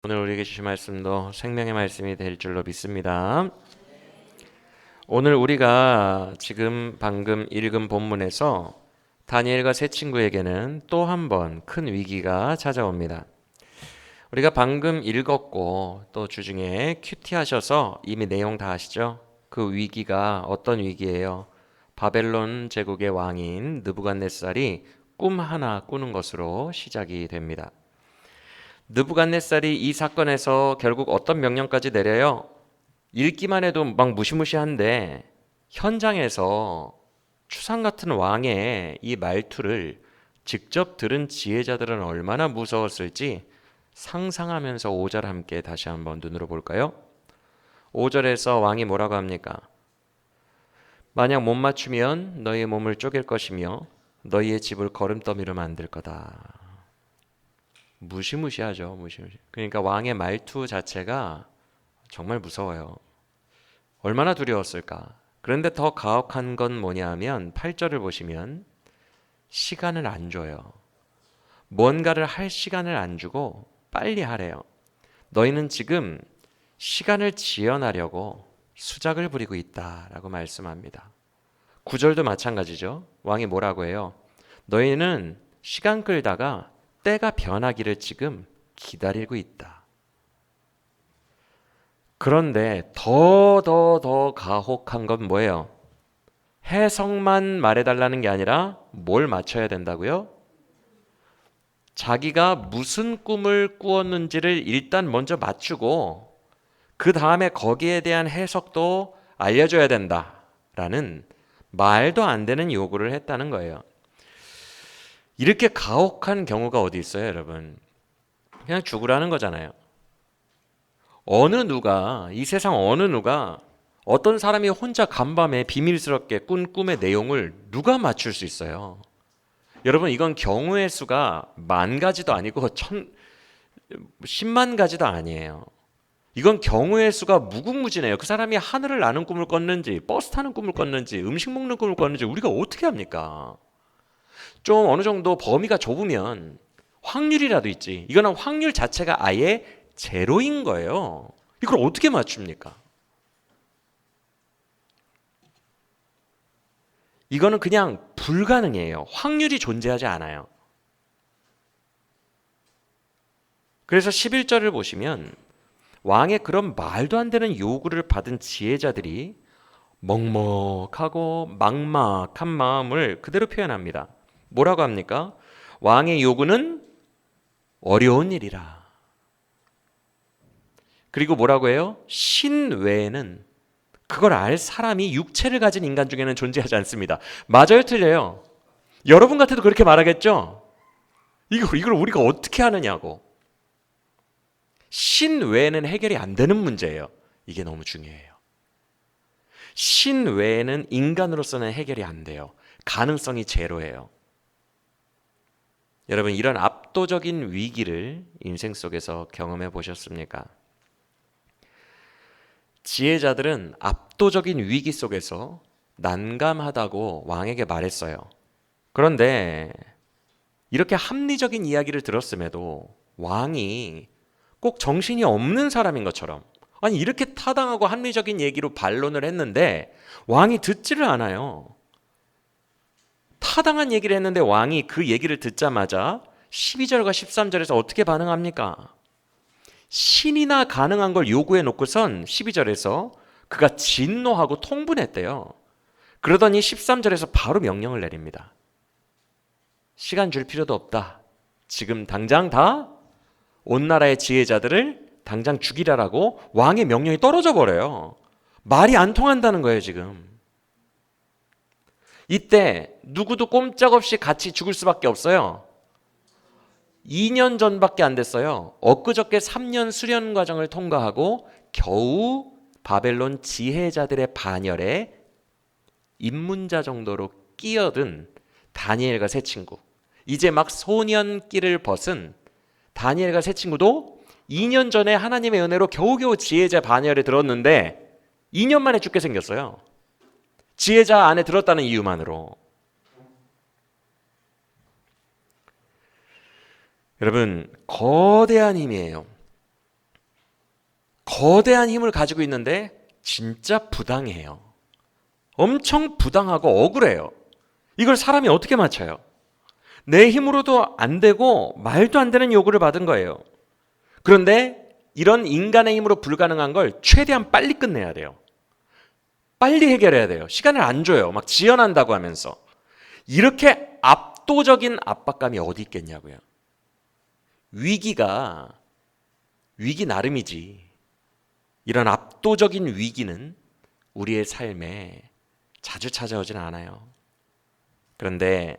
오늘 우리에게 주신 말씀도 생명의 말씀이 될 줄로 믿습니다. 오늘 우리가 지금 방금 읽은 본문에서 다니엘과 세 친구에게는 또 한 번 큰 위기가 찾아옵니다. 우리가 방금 읽었고 또 주중에 큐티 하셔서 이미 내용 다 아시죠? 그 위기가 어떤 위기예요? 바벨론 제국의 왕인 느부갓네살이 꿈 하나 꾸는 것으로 시작이 됩니다. 느부갓네살이 이 사건에서 결국 어떤 명령까지 내려요? 읽기만 해도 막 무시무시한데 현장에서 추상 같은 왕의 이 말투를 직접 들은 지혜자들은 얼마나 무서웠을지 상상하면서 5절 함께 다시 한번 눈으로 볼까요? 5절에서 왕이 뭐라고 합니까? 만약 못 맞추면 너희의 몸을 쪼갤 것이며 너희의 집을 거름더미로 만들 거다. 무시무시하죠. 무시무시. 그러니까 왕의 말투 자체가 정말 무서워요. 얼마나 두려웠을까. 그런데 더 가혹한 건 뭐냐 하면 8절을 보시면 시간을 안 줘요. 뭔가를 할 시간을 안 주고 빨리 하래요. 너희는 지금 시간을 지연하려고 수작을 부리고 있다라고 말씀합니다. 9절도 마찬가지죠. 왕이 뭐라고 해요? 너희는 시간 끌다가 때가 변하기를 지금 기다리고 있다. 그런데 더 가혹한 건 뭐예요? 해석만 말해달라는 게 아니라 뭘 맞춰야 된다고요? 자기가 무슨 꿈을 꾸었는지를 일단 먼저 맞추고 그 다음에 거기에 대한 해석도 알려줘야 된다라는 말도 안 되는 요구를 했다는 거예요. 이렇게 가혹한 경우가 어디 있어요, 여러분? 그냥 죽으라는 거잖아요. 이 세상 어느 누가 어떤 사람이 혼자 간밤에 비밀스럽게 꾼 꿈의 내용을 누가 맞출 수 있어요? 여러분, 이건 경우의 수가 만 가지도 아니고 십만 가지도 아니에요. 이건 경우의 수가 무궁무진해요. 그 사람이 하늘을 나는 꿈을 꿨는지, 버스 타는 꿈을 꿨는지, 음식 먹는 꿈을 꿨는지 우리가 어떻게 합니까? 좀 어느 정도 범위가 좁으면 확률이라도 있지. 이거는 확률 자체가 아예 제로인 거예요. 이걸 어떻게 맞춥니까? 이거는 그냥 불가능해요. 확률이 존재하지 않아요. 그래서 11절을 보시면 왕의 그런 말도 안 되는 요구를 받은 지혜자들이 먹먹하고 막막한 마음을 그대로 표현합니다. 뭐라고 합니까? 왕의 요구는 어려운 일이라. 그리고 뭐라고 해요? 신 외에는 그걸 알 사람이 육체를 가진 인간 중에는 존재하지 않습니다. 맞아요, 틀려요? 여러분 같아도 그렇게 말하겠죠? 이걸 우리가 어떻게 하느냐고. 신 외에는 해결이 안 되는 문제예요. 이게 너무 중요해요. 신 외에는 인간으로서는 해결이 안 돼요. 가능성이 제로예요. 여러분, 이런 압도적인 위기를 인생 속에서 경험해 보셨습니까? 지혜자들은 압도적인 위기 속에서 난감하다고 왕에게 말했어요. 그런데 이렇게 합리적인 이야기를 들었음에도 왕이 꼭 정신이 없는 사람인 것처럼, 아니 이렇게 타당하고 합리적인 얘기로 반론을 했는데 왕이 듣지를 않아요. 타당한 얘기를 했는데 왕이 그 얘기를 듣자마자 12절과 13절에서 어떻게 반응합니까? 신이나 가능한 걸 요구해 놓고선 12절에서 그가 진노하고 통분했대요. 그러더니 13절에서 바로 명령을 내립니다. 시간 줄 필요도 없다. 지금 당장 다 온 나라의 지혜자들을 당장 죽이라라고 왕의 명령이 떨어져 버려요. 말이 안 통한다는 거예요, 지금. 이때 누구도 꼼짝없이 같이 죽을 수밖에 없어요. 2년 전밖에 안 됐어요. 엊그저께 3년 수련 과정을 통과하고 겨우 바벨론 지혜자들의 반열에 입문자 정도로 끼어든 다니엘과 세 친구. 이제 막 소년기를 벗은 다니엘과 세 친구도 2년 전에 하나님의 은혜로 겨우겨우 지혜자 반열에 들었는데 2년 만에 죽게 생겼어요. 지혜자 안에 들었다는 이유만으로. 여러분, 거대한 힘이에요. 거대한 힘을 가지고 있는데 진짜 부당해요. 엄청 부당하고 억울해요. 이걸 사람이 어떻게 맞춰요? 내 힘으로도 안 되고 말도 안 되는 요구를 받은 거예요. 그런데 이런 인간의 힘으로 불가능한 걸 최대한 빨리 끝내야 돼요. 빨리 해결해야 돼요. 시간을 안 줘요. 막 지연한다고 하면서. 이렇게 압도적인 압박감이 어디 있겠냐고요. 위기가 위기 나름이지. 이런 압도적인 위기는 우리의 삶에 자주 찾아오지는 않아요. 그런데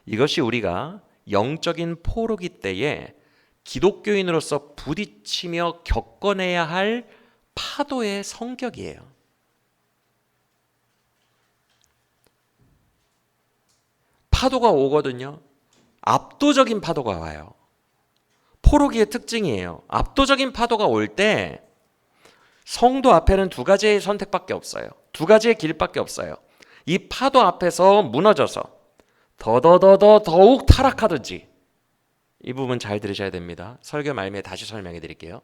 이것이 우리가 영적인 포로기 때에 기독교인으로서 부딪히며 겪어내야 할 파도의 성격이에요. 파도가 오거든요. 압도적인 파도가 와요. 포로기의 특징이에요. 압도적인 파도가 올 때 성도 앞에는 두 가지의 선택밖에 없어요. 두 가지의 길밖에 없어요. 이 파도 앞에서 무너져서 더욱 타락하든지. 이 부분 잘 들으셔야 됩니다. 설교 말미에 다시 설명해 드릴게요.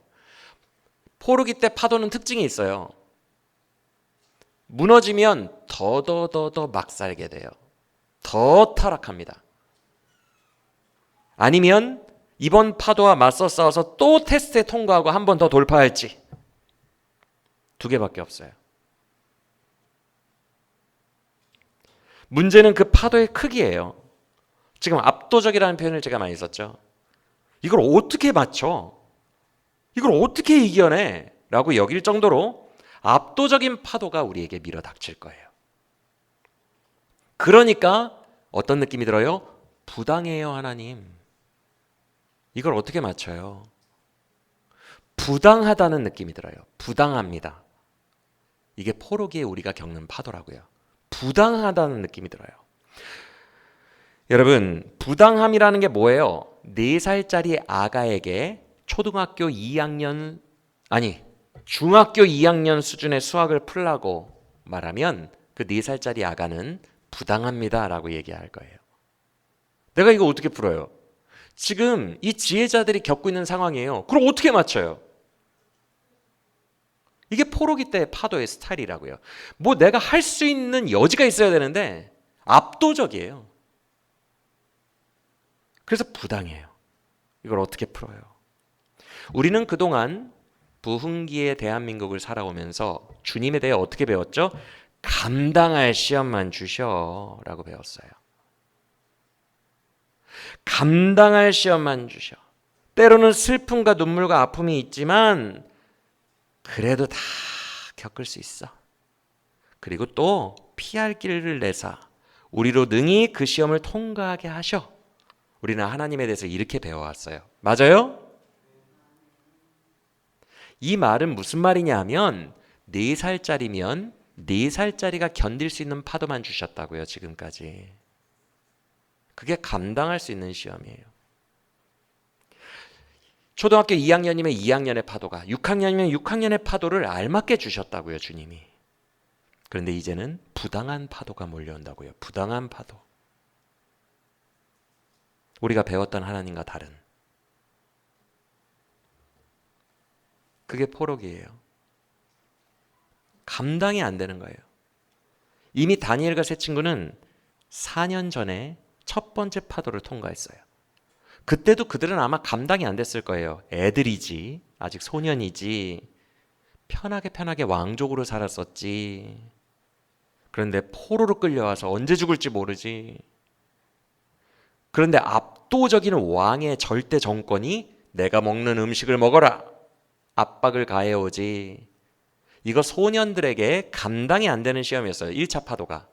포로기 때 파도는 특징이 있어요. 무너지면 더 막 살게 돼요. 더 타락합니다. 아니면 이번 파도와 맞서 싸워서 또 테스트에 통과하고 한 번 더 돌파할지. 두 개밖에 없어요. 문제는 그 파도의 크기예요. 지금 압도적이라는 표현을 제가 많이 썼죠. 이걸 어떻게 맞춰? 이걸 어떻게 이겨내? 라고 여길 정도로 압도적인 파도가 우리에게 밀어닥칠 거예요. 그러니까 어떤 느낌이 들어요? 부당해요, 하나님. 이걸 어떻게 맞춰요? 부당하다는 느낌이 들어요. 부당합니다. 이게 포로기에 우리가 겪는 파도라고요. 부당하다는 느낌이 들어요. 여러분, 부당함이라는 게 뭐예요? 4살짜리 아가에게 중학교 2학년 수준의 수학을 풀라고 말하면 그 4살짜리 아가는 부당합니다 라고 얘기할 거예요. 내가 이거 어떻게 풀어요? 지금 이 지혜자들이 겪고 있는 상황이에요. 그럼 어떻게 맞춰요? 이게 포로기 때의 파도의 스타일이라고요. 뭐 내가 할 수 있는 여지가 있어야 되는데 압도적이에요. 그래서 부당해요. 이걸 어떻게 풀어요? 우리는 그동안 부흥기의 대한민국을 살아오면서 주님에 대해 어떻게 배웠죠? 감당할 시험만 주셔 라고 배웠어요. 감당할 시험만 주셔. 때로는 슬픔과 눈물과 아픔이 있지만 그래도 다 겪을 수 있어. 그리고 또 피할 길을 내사 우리로 능히 그 시험을 통과하게 하셔. 우리는 하나님에 대해서 이렇게 배워왔어요. 맞아요? 이 말은 무슨 말이냐 하면 4살짜리면 4살짜리가 견딜 수 있는 파도만 주셨다고요. 지금까지. 그게 감당할 수 있는 시험이에요. 초등학교 2학년이면 2학년의 파도가, 6학년이면 6학년의 파도를 알맞게 주셨다고요. 주님이. 그런데 이제는 부당한 파도가 몰려온다고요. 부당한 파도. 우리가 배웠던 하나님과 다른. 그게 포로기예요. 감당이 안 되는 거예요. 이미 다니엘과 세 친구는 4년 전에 첫 번째 파도를 통과했어요. 그때도 그들은 아마 감당이 안 됐을 거예요. 애들이지, 아직 소년이지, 편하게 왕족으로 살았었지. 그런데 포로로 끌려와서 언제 죽을지 모르지. 그런데 압도적인 왕의 절대 정권이 내가 먹는 음식을 먹어라, 압박을 가해오지. 이거 소년들에게 감당이 안 되는 시험이었어요. 1차 파도가.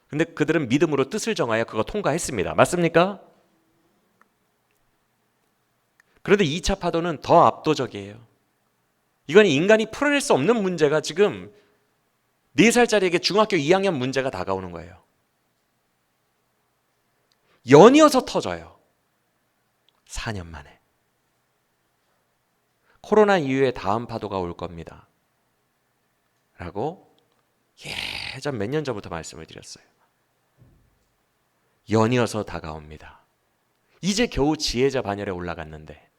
근데 그들은 믿음으로 뜻을 정하여 그거 통과했습니다. 맞습니까? 그런데 2차 파도는 더 압도적이에요. 이건 인간이 풀어낼 수 없는 문제가 지금 4살짜리에게 중학교 2학년 문제가 다가오는 거예요. 연이어서 터져요. 4년 만에. 코로나 이후에 다음 파도가 올 겁니다. 라고 예전 몇 년 전부터 말씀을 드렸어요. 연이어서 다가옵니다. 이제 겨우 지혜자 반열에 올라갔는데.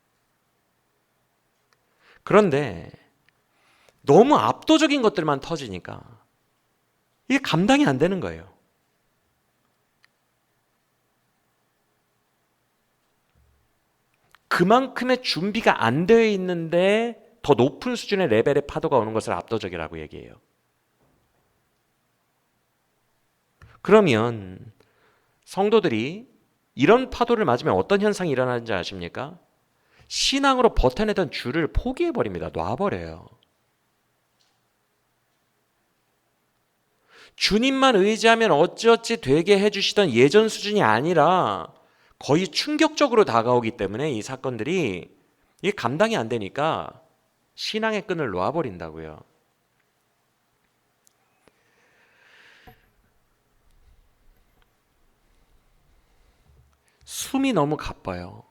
그런데 너무 압도적인 것들만 터지니까 이게 감당이 안 되는 거예요. 그만큼의 준비가 안 되어 있는데 더 높은 수준의 레벨의 파도가 오는 것을 압도적이라고 얘기해요. 그러면 성도들이 이런 파도를 맞으면 어떤 현상이 일어나는지 아십니까? 신앙으로 버텨내던 줄을 포기해버립니다. 놔버려요. 주님만 의지하면 어찌어찌 되게 해주시던 예전 수준이 아니라 거의 충격적으로 다가오기 때문에 이 사건들이 이게 감당이 안 되니까 신앙의 끈을 놓아버린다고요. 숨이 너무 가빠요.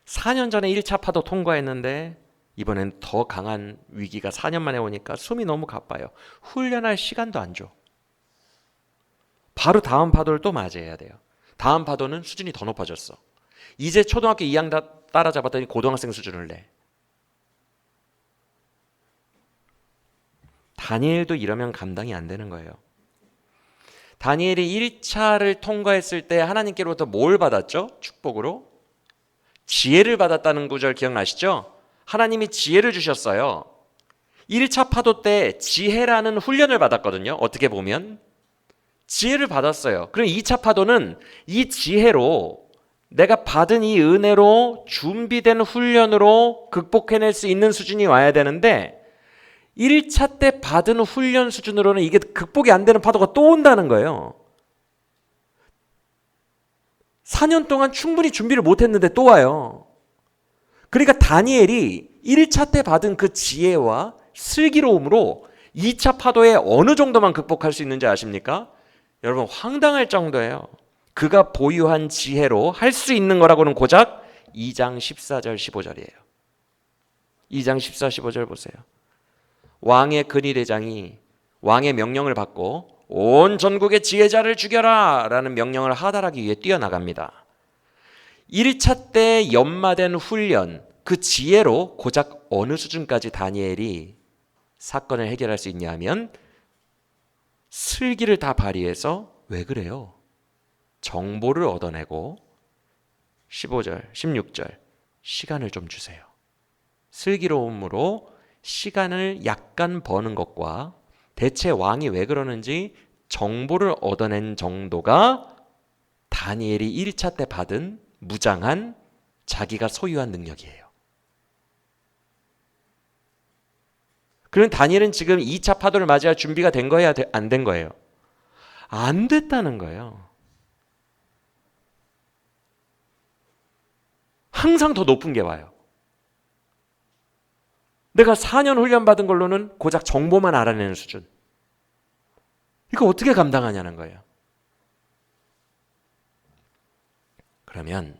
4년 전에 1차 파도 통과했는데 이번엔 더 강한 위기가 4년 만에 오니까 숨이 너무 가빠요. 훈련할 시간도 안 줘. 바로 다음 파도를 또 맞이해야 돼요. 다음 파도는 수준이 더 높아졌어. 이제 초등학교 2학년 따라잡았더니 고등학생 수준을 내. 다니엘도 이러면 감당이 안 되는 거예요. 다니엘이 1차를 통과했을 때 하나님께로부터 뭘 받았죠? 축복으로? 지혜를 받았다는 구절 기억나시죠? 하나님이 지혜를 주셨어요. 1차 파도 때 지혜라는 훈련을 받았거든요. 어떻게 보면 지혜를 받았어요. 그럼 2차 파도는 이 지혜로 내가 받은 이 은혜로 준비된 훈련으로 극복해낼 수 있는 수준이 와야 되는데 1차 때 받은 훈련 수준으로는 이게 극복이 안 되는 파도가 또 온다는 거예요. 4년 동안 충분히 준비를 못했는데 또 와요. 그러니까 다니엘이 1차 때 받은 그 지혜와 슬기로움으로 2차 파도에 어느 정도만 극복할 수 있는지 아십니까? 여러분 황당할 정도예요. 그가 보유한 지혜로 할 수 있는 거라고는 고작 2장 14절 15절이에요. 2장 14, 15절 보세요. 왕의 근위대장이 왕의 명령을 받고 온 전국의 지혜자를 죽여라 라는 명령을 하달하기 위해 뛰어나갑니다. 1차 때 연마된 훈련, 그 지혜로 고작 어느 수준까지 다니엘이 사건을 해결할 수 있냐 하면 슬기를 다 발휘해서 왜 그래요? 정보를 얻어내고 15절, 16절 시간을 좀 주세요. 슬기로움으로 시간을 약간 버는 것과 대체 왕이 왜 그러는지 정보를 얻어낸 정도가 다니엘이 1차 때 받은 무장한 자기가 소유한 능력이에요. 그럼 다니엘은 지금 2차 파도를 맞이할 준비가 된 거예요? 안 된 거예요? 안 됐다는 거예요. 항상 더 높은 게 와요. 내가 4년 훈련 받은 걸로는 고작 정보만 알아내는 수준. 이거 어떻게 감당하냐는 거예요. 그러면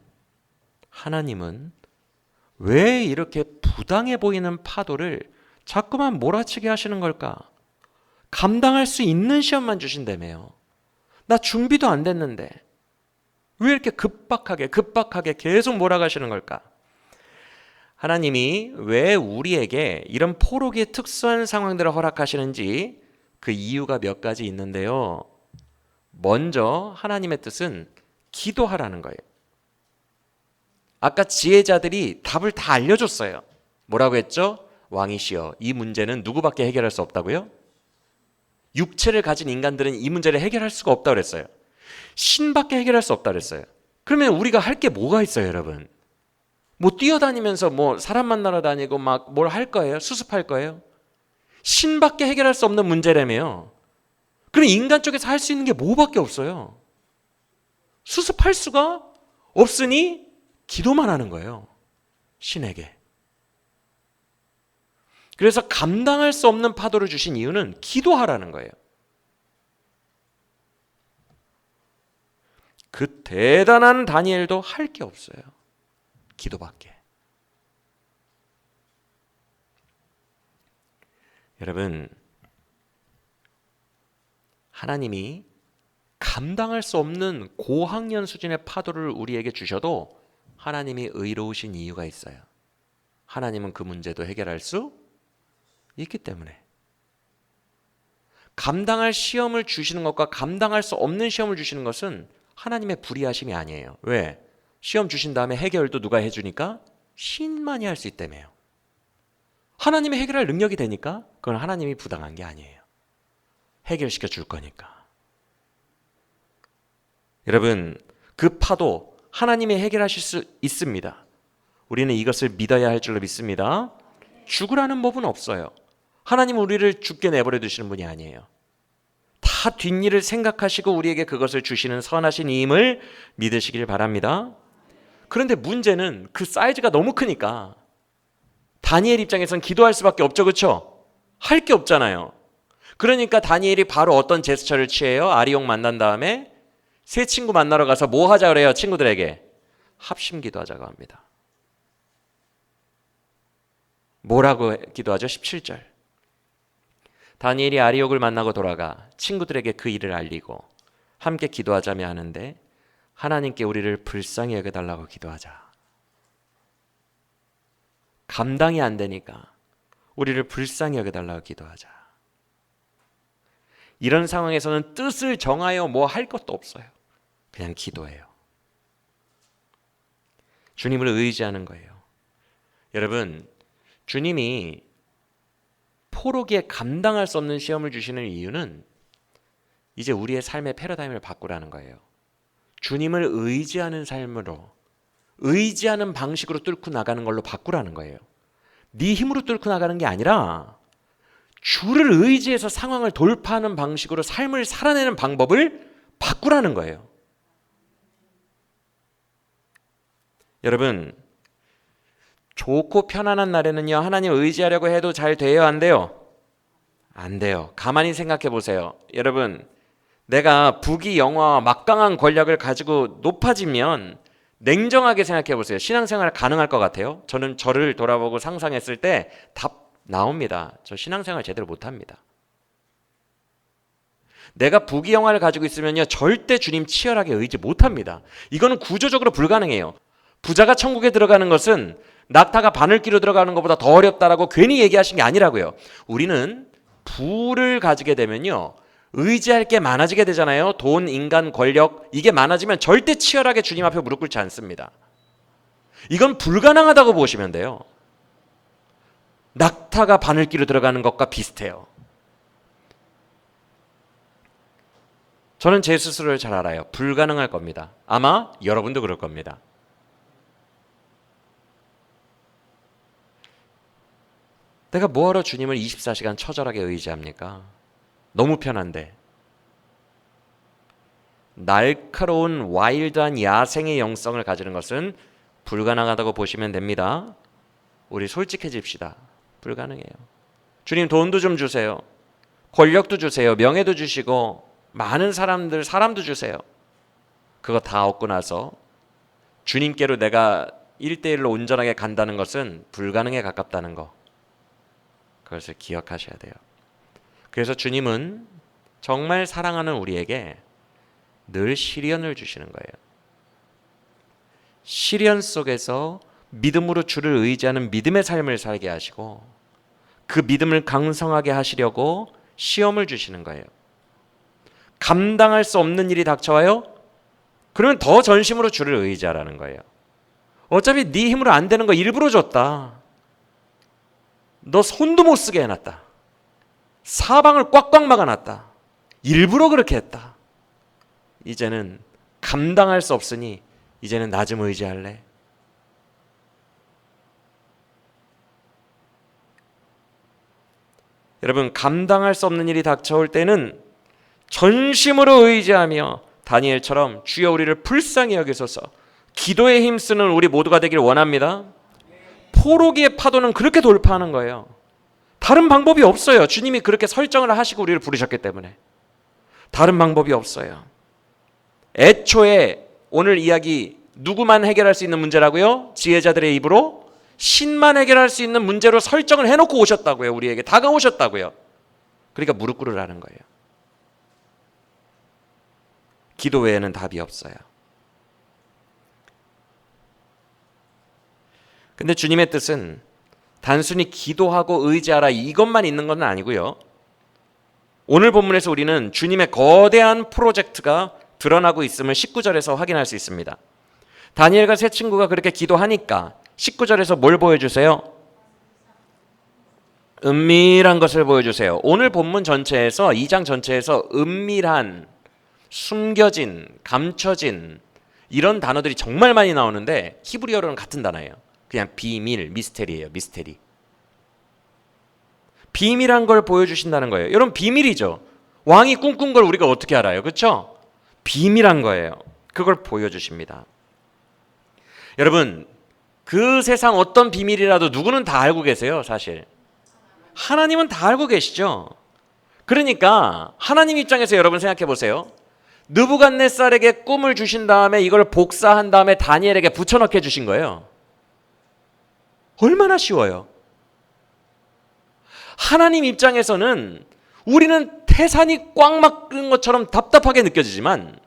하나님은 왜 이렇게 부당해 보이는 파도를 자꾸만 몰아치게 하시는 걸까? 감당할 수 있는 시험만 주신다며요. 나 준비도 안 됐는데 왜 이렇게 급박하게 계속 몰아가시는 걸까? 하나님이 왜 우리에게 이런 포로기의 특수한 상황들을 허락하시는지 그 이유가 몇 가지 있는데요. 먼저 하나님의 뜻은 기도하라는 거예요. 아까 지혜자들이 답을 다 알려줬어요. 뭐라고 했죠? 왕이시여, 이 문제는 누구밖에 해결할 수 없다고요? 육체를 가진 인간들은 이 문제를 해결할 수가 없다고 그랬어요. 신밖에 해결할 수 없다고 그랬어요. 그러면 우리가 할 게 뭐가 있어요, 여러분? 뭐 뛰어다니면서 뭐 사람 만나러 다니고 막 뭘 할 거예요? 수습할 거예요? 신밖에 해결할 수 없는 문제라며요. 그럼 인간 쪽에서 할 수 있는 게 뭐밖에 없어요? 수습할 수가 없으니 기도만 하는 거예요. 신에게. 그래서 감당할 수 없는 파도를 주신 이유는 기도하라는 거예요. 그 대단한 다니엘도 할 게 없어요. 기도밖에. 여러분, 하나님이 감당할 수 없는 고학년 수준의 파도를 우리에게 주셔도 하나님이 의로우신 이유가 있어요. 하나님은 그 문제도 해결할 수 있기 때문에. 감당할 시험을 주시는 것과 감당할 수 없는 시험을 주시는 것은 하나님의 불의하심이 아니에요. 왜? 시험 주신 다음에 해결도 누가 해주니까? 신만이 할 수 있다며요. 하나님이 해결할 능력이 되니까 그건 하나님이 부당한 게 아니에요. 해결시켜 줄 거니까. 여러분, 그 파도 하나님이 해결하실 수 있습니다. 우리는 이것을 믿어야 할 줄로 믿습니다. 죽으라는 법은 없어요. 하나님은 우리를 죽게 내버려 두시는 분이 아니에요. 다 뒷일을 생각하시고 우리에게 그것을 주시는 선하신 이임을 믿으시길 바랍니다. 그런데 문제는 그 사이즈가 너무 크니까 다니엘 입장에선 기도할 수밖에 없죠. 그렇죠? 할 게 없잖아요. 그러니까 다니엘이 바로 어떤 제스처를 취해요? 아리옥 만난 다음에 새 친구 만나러 가서 뭐 하자 그래요? 친구들에게 합심 기도하자고 합니다. 뭐라고 기도하죠? 17절. 다니엘이 아리옥을 만나고 돌아가 친구들에게 그 일을 알리고 함께 기도하자며 하는데 하나님께 우리를 불쌍히 여겨달라고 기도하자. 감당이 안 되니까 우리를 불쌍히 여겨달라고 기도하자. 이런 상황에서는 뜻을 정하여 뭐 할 것도 없어요. 그냥 기도해요. 주님을 의지하는 거예요. 여러분, 주님이 포로기에 감당할 수 없는 시험을 주시는 이유는 이제 우리의 삶의 패러다임을 바꾸라는 거예요. 주님을 의지하는 삶으로, 의지하는 방식으로 뚫고 나가는 걸로 바꾸라는 거예요. 네 힘으로 뚫고 나가는 게 아니라 주를 의지해서 상황을 돌파하는 방식으로 삶을 살아내는 방법을 바꾸라는 거예요. 여러분, 좋고 편안한 날에는요, 하나님 의지하려고 해도 잘 돼요, 안 돼요? 안 돼요. 가만히 생각해 보세요. 여러분, 내가 부귀영화와 막강한 권력을 가지고 높아지면 냉정하게 생각해 보세요. 신앙생활 가능할 것 같아요? 저는 저를 돌아보고 상상했을 때 답 나옵니다. 저 신앙생활 제대로 못합니다. 내가 부귀영화를 가지고 있으면요, 절대 주님 치열하게 의지 못합니다. 이거는 구조적으로 불가능해요. 부자가 천국에 들어가는 것은 낙타가 바늘기로 들어가는 것보다 더 어렵다라고 괜히 얘기하신 게 아니라고요. 우리는 부를 가지게 되면요, 의지할 게 많아지게 되잖아요. 돈, 인간, 권력, 이게 많아지면 절대 치열하게 주님 앞에 무릎 꿇지 않습니다. 이건 불가능하다고 보시면 돼요. 낙타가 바늘기로 들어가는 것과 비슷해요. 저는 제 스스로를 잘 알아요. 불가능할 겁니다. 아마 여러분도 그럴 겁니다. 내가 뭐하러 주님을 24시간 처절하게 의지합니까? 너무 편한데. 날카로운 와일드한 야생의 영성을 가지는 것은 불가능하다고 보시면 됩니다. 우리 솔직해집시다. 불가능해요. 주님 돈도 좀 주세요. 권력도 주세요. 명예도 주시고 많은 사람도 주세요. 그거 다 얻고 나서 주님께로 내가 1대1로 온전하게 간다는 것은 불가능에 가깝다는 거. 그것을 기억하셔야 돼요. 그래서 주님은 정말 사랑하는 우리에게 늘 시련을 주시는 거예요. 시련 속에서 믿음으로 주를 의지하는 믿음의 삶을 살게 하시고 그 믿음을 강성하게 하시려고 시험을 주시는 거예요. 감당할 수 없는 일이 닥쳐와요? 그러면 더 전심으로 주를 의지하라는 거예요. 어차피 네 힘으로 안 되는 거 일부러 줬다. 너 손도 못 쓰게 해놨다. 사방을 꽉꽉 막아놨다. 일부러 그렇게 했다. 이제는 감당할 수 없으니 이제는 나 좀 의지할래. 여러분, 감당할 수 없는 일이 닥쳐올 때는 전심으로 의지하며 다니엘처럼 주여 우리를 불쌍히 여기소서, 기도에 힘쓰는 우리 모두가 되길 원합니다. 포로기의 파도는 그렇게 돌파하는 거예요. 다른 방법이 없어요. 주님이 그렇게 설정을 하시고 우리를 부르셨기 때문에 다른 방법이 없어요. 애초에 오늘 이야기 누구만 해결할 수 있는 문제라고요? 지혜자들의 입으로 신만 해결할 수 있는 문제로 설정을 해놓고 오셨다고요. 우리에게 다가오셨다고요. 그러니까 무릎 꿇으라는 거예요. 기도 외에는 답이 없어요. 근데 주님의 뜻은 단순히 기도하고 의지하라 이것만 있는 건 아니고요. 오늘 본문에서 우리는 주님의 거대한 프로젝트가 드러나고 있음을 19절에서 확인할 수 있습니다. 다니엘과 세 친구가 그렇게 기도하니까 19절에서 뭘 보여주세요? 은밀한 것을 보여주세요. 오늘 본문 전체에서 2장 전체에서 은밀한, 숨겨진, 감춰진 이런 단어들이 정말 많이 나오는데 히브리어로는 같은 단어예요. 그냥 비밀, 미스테리예요. 미스테리. 비밀한 걸 보여주신다는 거예요. 여러분 비밀이죠. 왕이 꿈꾼 걸 우리가 어떻게 알아요? 그렇죠? 비밀한 거예요. 그걸 보여주십니다. 여러분 그 세상 어떤 비밀이라도 누구는 다 알고 계세요. 사실 하나님은 다 알고 계시죠. 그러니까 하나님 입장에서 여러분 생각해 보세요. 느부갓네살에게 꿈을 주신 다음에 이걸 복사한 다음에 다니엘에게 붙여넣게 주신 거예요. 얼마나 쉬워요. 하나님 입장에서는 우리는 태산이 꽉 막는 것처럼 답답하게 느껴지지만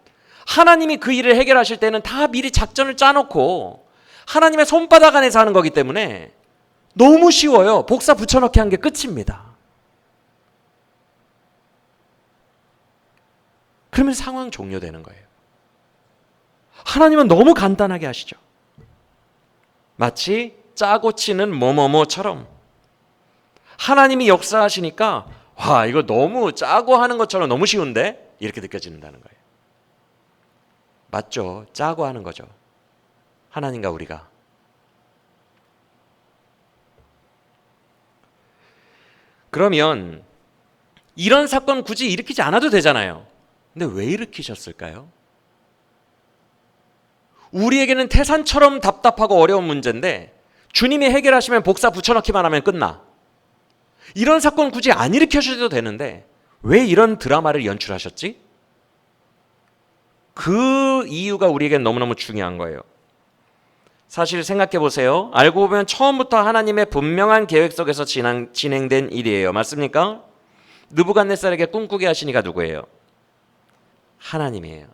하나님이 그 일을 해결하실 때는 다 미리 작전을 짜놓고 하나님의 손바닥 안에서 하는 거기 때문에 너무 쉬워요. 복사 붙여넣기 한 게 끝입니다. 그러면 상황 종료되는 거예요. 하나님은 너무 간단하게 하시죠. 마치 짜고 치는 뭐뭐뭐처럼 하나님이 역사하시니까 와 이거 너무 짜고 하는 것처럼 너무 쉬운데 이렇게 느껴진다는 거예요. 맞죠? 짜고 하는 거죠. 하나님과 우리가. 그러면 이런 사건 굳이 일으키지 않아도 되잖아요. 근데 왜 일으키셨을까요? 우리에게는 태산처럼 답답하고 어려운 문제인데 주님이 해결하시면 복사 붙여넣기만 하면 끝나. 이런 사건 굳이 안 일으켜주셔도 되는데 왜 이런 드라마를 연출하셨지? 그 이유가 우리에겐 너무너무 중요한 거예요. 사실 생각해 보세요. 알고 보면 처음부터 하나님의 분명한 계획 속에서 진행된 일이에요. 맞습니까? 느부갓네살에게 꿈꾸게 하신 이가 누구예요? 하나님이에요.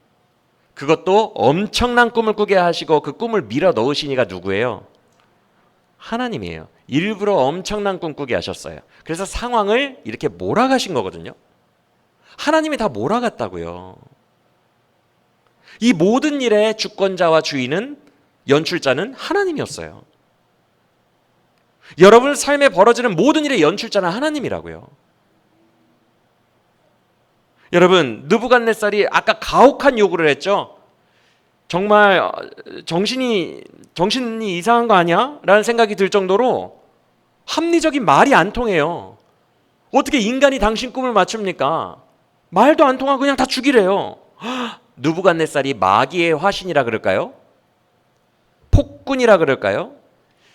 그것도 엄청난 꿈을 꾸게 하시고 그 꿈을 밀어 넣으신 이가 누구예요? 하나님이에요. 일부러 엄청난 꿈 꾸게 하셨어요. 그래서 상황을 이렇게 몰아가신 거거든요. 하나님이 다 몰아갔다고요. 이 모든 일의 주권자와 주인은 연출자는 하나님이었어요. 여러분 삶에 벌어지는 모든 일의 연출자는 하나님이라고요. 여러분 느부갓네살이 아까 가혹한 요구를 했죠. 정말 정신이 이상한 거 아니야? 라는 생각이 들 정도로 합리적인 말이 안 통해요. 어떻게 인간이 당신 꿈을 맞춥니까? 말도 안 통하고 그냥 다 죽이래요. 느부갓네살이 마귀의 화신이라 그럴까요? 폭군이라 그럴까요?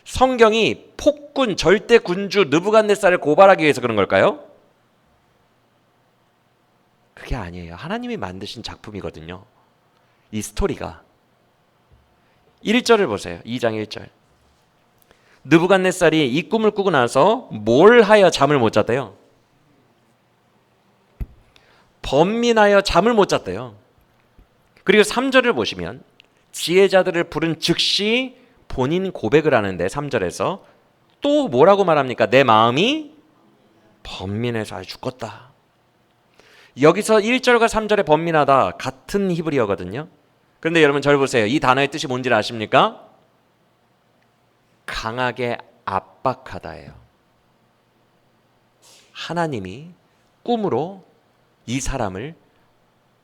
성경이 폭군 절대 군주 느부갓네살을 고발하기 위해서 그런 걸까요? 그게 아니에요. 하나님이 만드신 작품이거든요. 이 스토리가 1절을 보세요. 2장 1절. 느부갓네살이 이 꿈을 꾸고 나서 뭘 하여 잠을 못 잤대요? 번민하여 잠을 못 잤대요. 그리고 3절을 보시면 지혜자들을 부른 즉시 본인 고백을 하는데 3절에서 또 뭐라고 말합니까? 내 마음이 번민해서 아주 죽겠다. 여기서 1절과 3절의 번민하다 같은 히브리어거든요. 그런데 여러분 절 보세요. 이 단어의 뜻이 뭔지를 아십니까? 강하게 압박하다예요. 하나님이 꿈으로 이 사람을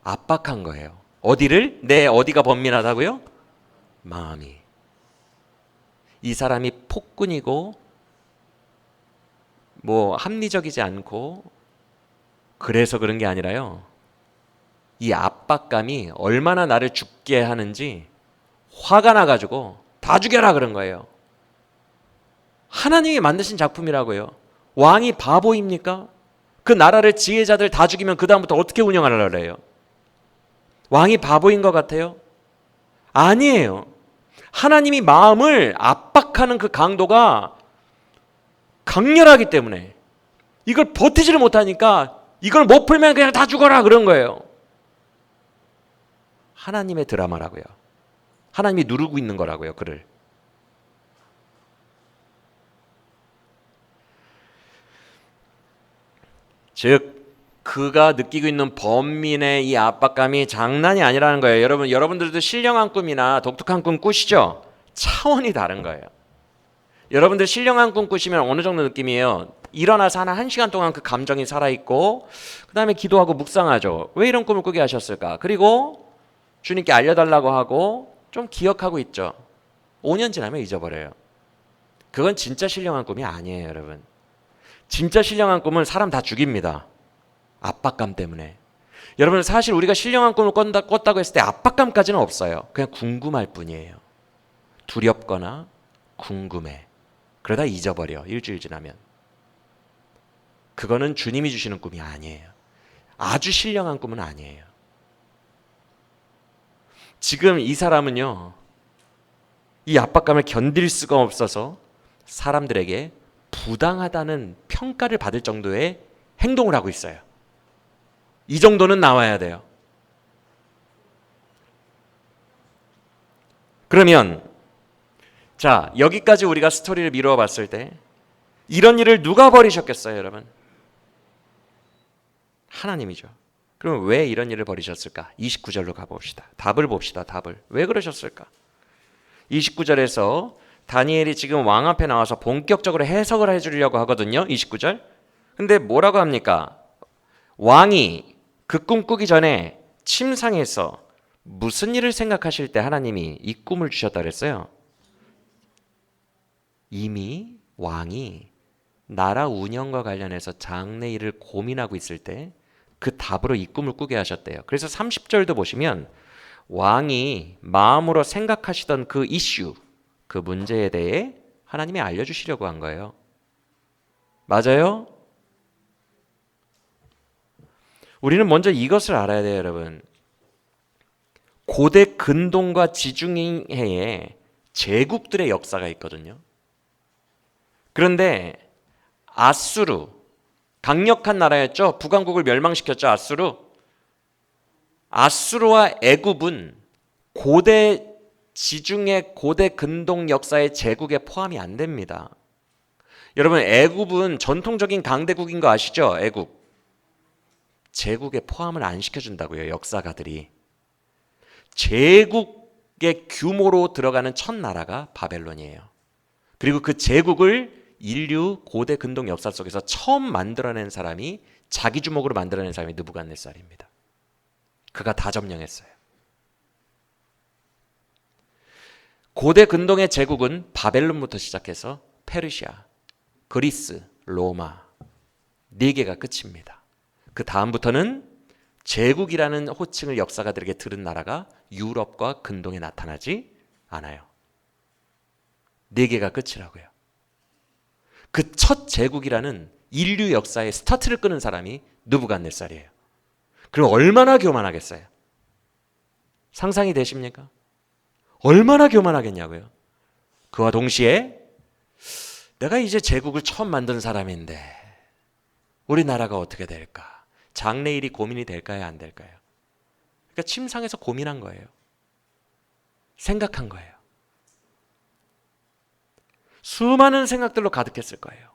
압박한 거예요. 어디를? 내 어디가 번민하다고요? 마음이. 이 사람이 폭군이고 뭐 합리적이지 않고 그래서 그런 게 아니라요. 이 압박감이 얼마나 나를 죽게 하는지 화가 나가지고 다 죽여라 그런 거예요. 하나님이 만드신 작품이라고요. 왕이 바보입니까? 그 나라를 지혜자들 다 죽이면 그 다음부터 어떻게 운영하려고 해요? 왕이 바보인 것 같아요? 아니에요. 하나님이 마음을 압박하는 그 강도가 강렬하기 때문에 이걸 버티지를 못하니까 이걸 못 풀면 그냥 다 죽어라 그런 거예요. 하나님의 드라마라고요. 하나님이 누르고 있는 거라고요. 그를. 즉 그가 느끼고 있는 번민의 이 압박감이 장난이 아니라는 거예요. 여러분들도 신령한 꿈이나 독특한 꿈 꾸시죠? 차원이 다른 거예요. 여러분들 신령한 꿈 꾸시면 어느 정도 느낌이에요? 일어나서 한 시간 동안 그 감정이 살아있고 그 다음에 기도하고 묵상하죠. 왜 이런 꿈을 꾸게 하셨을까? 그리고 주님께 알려달라고 하고 좀 기억하고 있죠. 5년 지나면 잊어버려요. 그건 진짜 신령한 꿈이 아니에요, 여러분. 진짜 신령한 꿈은 사람 다 죽입니다. 압박감 때문에. 여러분, 사실 우리가 신령한 꿈을 꿨다고 했을 때 압박감까지는 없어요. 그냥 궁금할 뿐이에요. 두렵거나 궁금해. 그러다 잊어버려, 일주일 지나면. 그거는 주님이 주시는 꿈이 아니에요. 아주 신령한 꿈은 아니에요. 지금 이 사람은요, 이 압박감을 견딜 수가 없어서 사람들에게 부당하다는 평가를 받을 정도의 행동을 하고 있어요. 이 정도는 나와야 돼요. 그러면 자, 여기까지 우리가 스토리를 미루어 봤을 때 이런 일을 누가 벌이셨겠어요, 여러분? 하나님이죠. 그럼 왜 이런 일을 벌이셨을까? 29절로 가봅시다. 답을 봅시다. 답을. 왜 그러셨을까? 29절에서 다니엘이 지금 왕 앞에 나와서 본격적으로 해석을 해주려고 하거든요. 29절. 근데 뭐라고 합니까? 왕이 그 꿈 꾸기 전에 침상에서 무슨 일을 생각하실 때 하나님이 이 꿈을 주셨다 그랬어요? 이미 왕이 나라 운영과 관련해서 장래일을 고민하고 있을 때 그 답으로 이 꿈을 꾸게 하셨대요. 그래서 30절도 보시면 왕이 마음으로 생각하시던 그 이슈, 그 문제에 대해 하나님이 알려주시려고 한 거예요. 맞아요? 우리는 먼저 이것을 알아야 돼요, 여러분. 고대 근동과 지중해에 제국들의 역사가 있거든요. 그런데 아수르, 강력한 나라였죠. 북왕국을 멸망시켰죠, 아수르. 아수르와 애굽은 고대 지중해 고대 근동 역사의 제국에 포함이 안 됩니다. 여러분, 애굽은 전통적인 강대국인 거 아시죠? 애굽. 제국에 포함을 안 시켜준다고요, 역사가들이. 제국의 규모로 들어가는 첫 나라가 바벨론이에요. 그리고 그 제국을 인류 고대 근동 역사 속에서 처음 만들어낸 사람이, 자기 주먹으로 만들어낸 사람이 느부갓네살입니다. 그가 다 점령했어요. 고대 근동의 제국은 바벨론부터 시작해서 페르시아, 그리스, 로마 4개가 끝입니다. 그 다음부터는 제국이라는 호칭을 역사가들에게 들은 나라가 유럽과 근동에 나타나지 않아요. 4개가 끝이라고요. 그 첫 제국이라는 인류 역사의 스타트를 끄는 사람이 느부갓네살이에요. 그럼 얼마나 교만하겠어요? 상상이 되십니까? 얼마나 교만하겠냐고요. 그와 동시에 내가 이제 제국을 처음 만든 사람인데 우리나라가 어떻게 될까? 장래일이 고민이 될까요? 안 될까요? 그러니까 침상에서 고민한 거예요. 생각한 거예요. 수많은 생각들로 가득했을 거예요.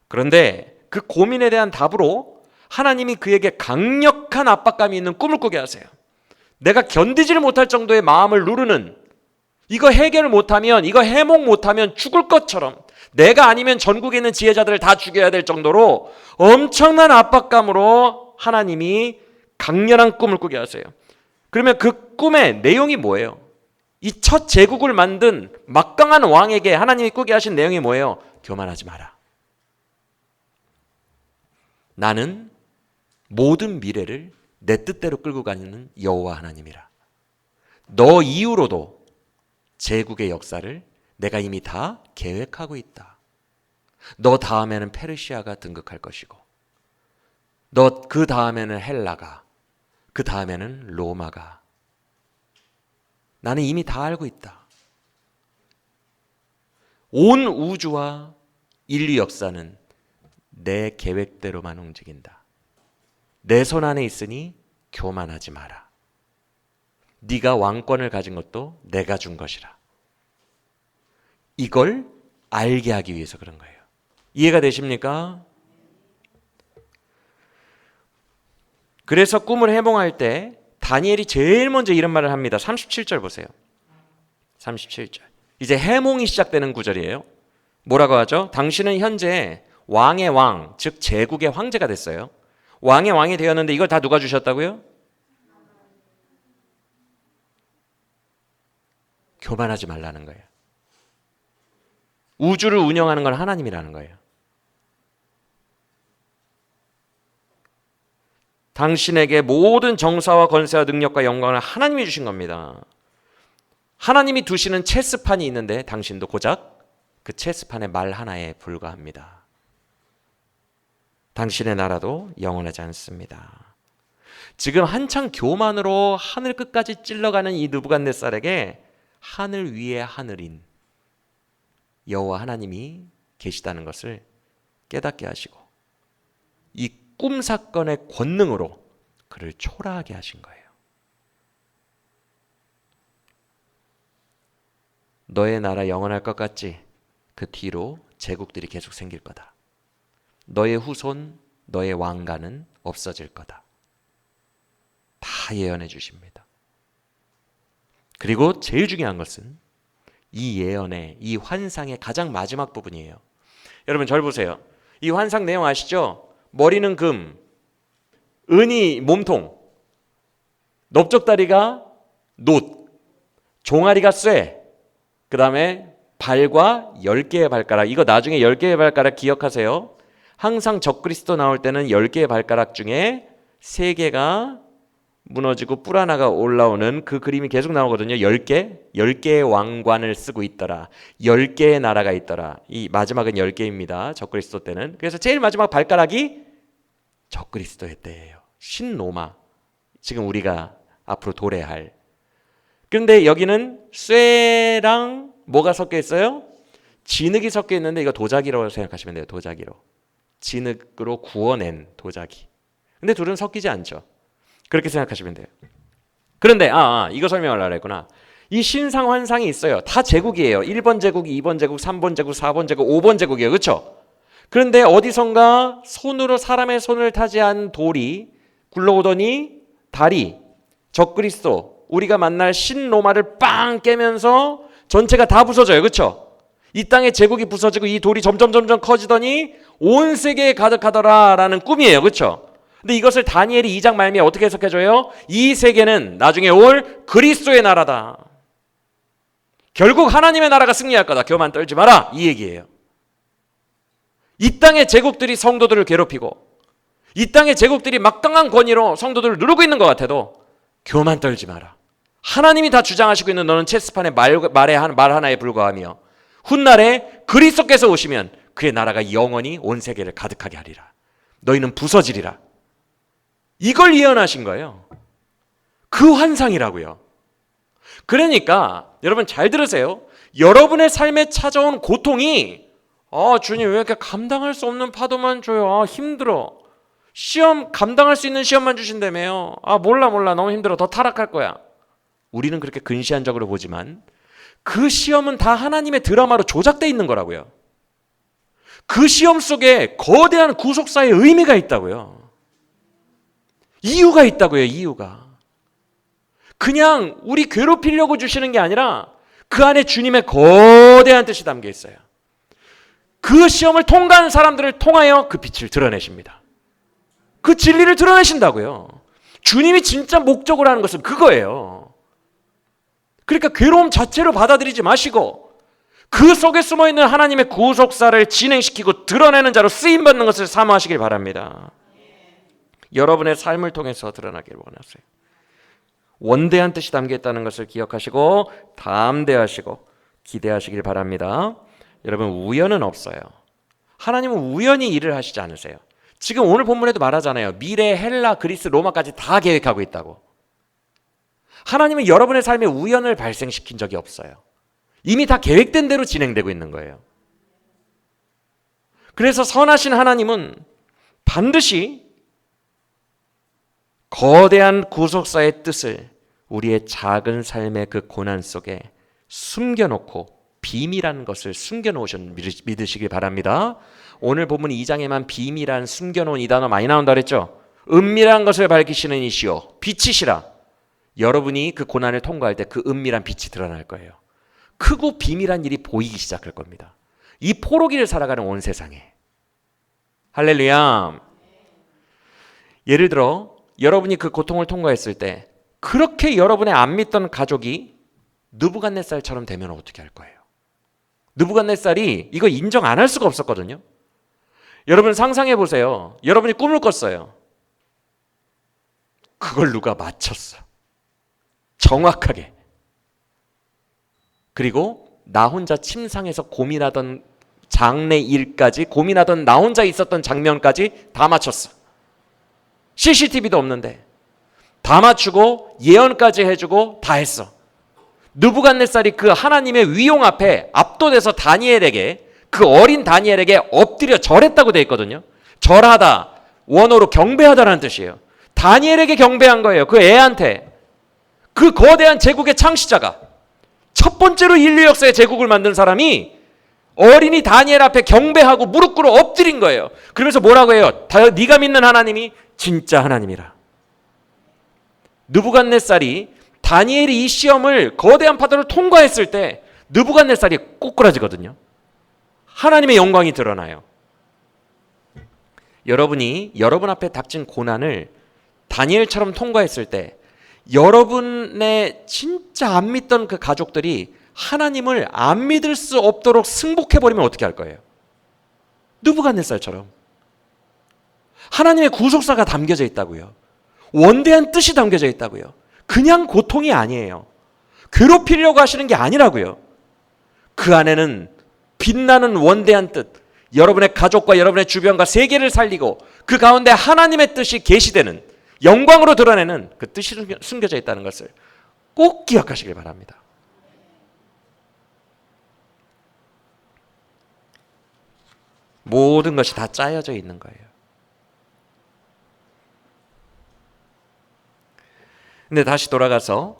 그런데 그 고민에 대한 답으로 하나님이 그에게 강력한 압박감이 있는 꿈을 꾸게 하세요. 내가 견디지를 못할 정도의 마음을 누르는, 이거 해결을 못하면, 이거 해몽 못하면 죽을 것처럼, 내가 아니면 전국에 있는 지혜자들을 다 죽여야 될 정도로 엄청난 압박감으로 하나님이 강렬한 꿈을 꾸게 하세요. 그러면 그 꿈의 내용이 뭐예요? 이 첫 제국을 만든 막강한 왕에게 하나님이 꾸게 하신 내용이 뭐예요? 교만하지 마라. 나는 모든 미래를 내 뜻대로 끌고 가는 여호와 하나님이라. 너 이후로도 제국의 역사를 내가 이미 다 계획하고 있다. 너 다음에는 페르시아가 등극할 것이고, 너 그 다음에는 헬라가, 그 다음에는 로마가. 나는 이미 다 알고 있다. 온 우주와 인류 역사는 내 계획대로만 움직인다. 내 손 안에 있으니 교만하지 마라. 네가 왕권을 가진 것도 내가 준 것이라. 이걸 알게 하기 위해서 그런 거예요. 이해가 되십니까? 그래서 꿈을 해몽할 때 다니엘이 제일 먼저 이런 말을 합니다. 37절 보세요. 37절. 이제 해몽이 시작되는 구절이에요. 뭐라고 하죠? 당신은 현재 왕의 왕, 즉 제국의 황제가 됐어요. 왕의 왕이 되었는데 이걸 다 누가 주셨다고요? 교만하지 말라는 거예요. 우주를 운영하는 건 하나님이라는 거예요. 당신에게 모든 정사와 권세와 능력과 영광을 하나님이 주신 겁니다. 하나님이 두시는 체스판이 있는데 당신도 고작 그 체스판의 말 하나에 불과합니다. 당신의 나라도 영원하지 않습니다. 지금 한창 교만으로 하늘 끝까지 찔러가는 이 느부갓네살에게 하늘 위에 하늘인 여호와 하나님이 계시다는 것을 깨닫게 하시고 이 꿈 사건의 권능으로 그를 초라하게 하신 거예요. 너의 나라 영원할 것 같지? 그 뒤로 제국들이 계속 생길 거다. 너의 후손, 너의 왕가는 없어질 거다. 다 예언해 주십니다. 그리고 제일 중요한 것은 이 예언의, 이 환상의 가장 마지막 부분이에요. 여러분 절 보세요. 이 환상 내용 아시죠? 머리는 금, 은이 몸통, 넓적다리가 놋, 종아리가 쇠, 그 다음에 발과 10개의 발가락. 이거 나중에 10개의 발가락 기억하세요. 항상 적그리스도 나올 때는 10개의 발가락 중에 3개가 무너지고 뿔 하나가 올라오는 그 그림이 계속 나오거든요. 10개의 왕관을 쓰고 있더라. 10개의 나라가 있더라. 이 마지막은 10개입니다. 적그리스도 때는. 그래서 제일 마지막 발가락이 적그리스도의 때예요. 신로마. 지금 우리가 앞으로 도래할. 그런데 여기는 쇠랑 뭐가 섞여 있어요? 진흙이 섞여 있는데 이거 도자기로 생각하시면 돼요. 도자기로. 진흙으로 구워낸 도자기. 근데 둘은 섞이지 않죠. 그렇게 생각하시면 돼요. 그런데 이거 설명하려고 했구나. 이 신상 환상이 있어요. 다 제국이에요. 1번 제국, 2번 제국, 3번 제국, 4번 제국, 5번 제국이에요. 그렇죠? 그런데 어디선가 손으로 사람의 손을 타지 않은 돌이 굴러오더니 달이 적그리스도 우리가 만날 신로마를 빵 깨면서 전체가 다 부서져요. 그렇죠? 이 땅의 제국이 부서지고 이 돌이 점점 커지더니 온 세계에 가득하더라라는 꿈이에요. 그렇죠? 근데 이것을 다니엘이 2장 말미에 어떻게 해석해줘요? 이 세계는 나중에 올 그리스도의 나라다. 결국 하나님의 나라가 승리할 거다. 교만 떨지 마라. 이 얘기예요. 이 땅의 제국들이 성도들을 괴롭히고 이 땅의 제국들이 막강한 권위로 성도들을 누르고 있는 것 같아도 교만 떨지 마라. 하나님이 다 주장하시고 있는 너는 체스판의 말 하나에 불과하며 훗날에 그리스도께서 오시면 그의 나라가 영원히 온 세계를 가득하게 하리라. 너희는 부서지리라. 이걸 예언하신 거예요. 그 환상이라고요. 그러니까 여러분 잘 들으세요. 여러분의 삶에 찾아온 고통이 주님 왜 이렇게 감당할 수 없는 파도만 줘요. 힘들어. 시험 감당할 수 있는 시험만 주신다며요. 몰라 너무 힘들어. 더 타락할 거야. 우리는 그렇게 근시안적으로 보지만 그 시험은 다 하나님의 드라마로 조작되어 있는 거라고요. 그 시험 속에 거대한 구속사의 의미가 있다고요. 이유가 있다고요. 이유가. 그냥 우리 괴롭히려고 주시는 게 아니라 그 안에 주님의 거대한 뜻이 담겨 있어요. 그 시험을 통과한 사람들을 통하여 그 빛을 드러내십니다. 그 진리를 드러내신다고요. 주님이 진짜 목적으로 하는 것은 그거예요. 그러니까 괴로움 자체로 받아들이지 마시고 그 속에 숨어있는 하나님의 구속사를 진행시키고 드러내는 자로 쓰임받는 것을 사모하시길 바랍니다. 여러분의 삶을 통해서 드러나길 원하세요. 원대한 뜻이 담겨있다는 것을 기억하시고 담대하시고 기대하시길 바랍니다. 여러분 우연은 없어요. 하나님은 우연히 일을 하시지 않으세요. 지금 오늘 본문에도 말하잖아요. 미래, 헬라, 그리스, 로마까지 다 계획하고 있다고. 하나님은 여러분의 삶에 우연을 발생시킨 적이 없어요. 이미 다 계획된 대로 진행되고 있는 거예요. 그래서 선하신 하나님은 반드시 거대한 구속사의 뜻을 우리의 작은 삶의 그 고난 속에 숨겨놓고 비밀한 것을 숨겨놓으신 믿으시길 바랍니다. 오늘 본문 2장에만 비밀한 숨겨놓은 이 단어 많이 나온다 그랬죠? 은밀한 것을 밝히시는 이시요 빛이시라. 여러분이 그 고난을 통과할 때 그 은밀한 빛이 드러날 거예요. 크고 비밀한 일이 보이기 시작할 겁니다. 이 포로기를 살아가는 온 세상에. 할렐루야. 예를 들어 여러분이 그 고통을 통과했을 때 그렇게 여러분의 안 믿던 가족이 느부갓네살처럼 되면 어떻게 할 거예요? 느부갓네살이 이거 인정 안 할 수가 없었거든요. 여러분 상상해 보세요. 여러분이 꿈을 꿨어요. 그걸 누가 맞췄어. 정확하게. 그리고 나 혼자 침상에서 고민하던 장래 일까지, 고민하던 나 혼자 있었던 장면까지 다 맞췄어. CCTV도 없는데 다 맞추고 예언까지 해주고 다 했어. 느부갓네살이 그 하나님의 위용 앞에 압도돼서 다니엘에게, 그 어린 다니엘에게 엎드려 절했다고 되어 있거든요. 절하다, 원어로 경배하다라는 뜻이에요. 다니엘에게 경배한 거예요. 그 애한테. 그 거대한 제국의 창시자가, 첫 번째로 인류 역사의 제국을 만든 사람이 어린이 다니엘 앞에 경배하고 무릎 꿇어 엎드린 거예요. 그러면서 뭐라고 해요? 네가 믿는 하나님이 진짜 하나님이라. 느부갓네살이 다니엘이 이 시험을, 거대한 파도를 통과했을 때 느부갓네살이 꼬꾸라지거든요. 하나님의 영광이 드러나요. 여러분이 여러분 앞에 닥친 고난을 다니엘처럼 통과했을 때 여러분의 진짜 안 믿던 그 가족들이 하나님을 안 믿을 수 없도록 승복해버리면 어떻게 할 거예요? 느부갓네살처럼. 하나님의 구속사가 담겨져 있다고요. 원대한 뜻이 담겨져 있다고요. 그냥 고통이 아니에요. 괴롭히려고 하시는 게 아니라고요. 그 안에는 빛나는 원대한 뜻, 여러분의 가족과 여러분의 주변과 세계를 살리고 그 가운데 하나님의 뜻이 계시되는, 영광으로 드러내는 그 뜻이 숨겨져 있다는 것을 꼭 기억하시길 바랍니다. 모든 것이 다 짜여져 있는 거예요. 근데 다시 돌아가서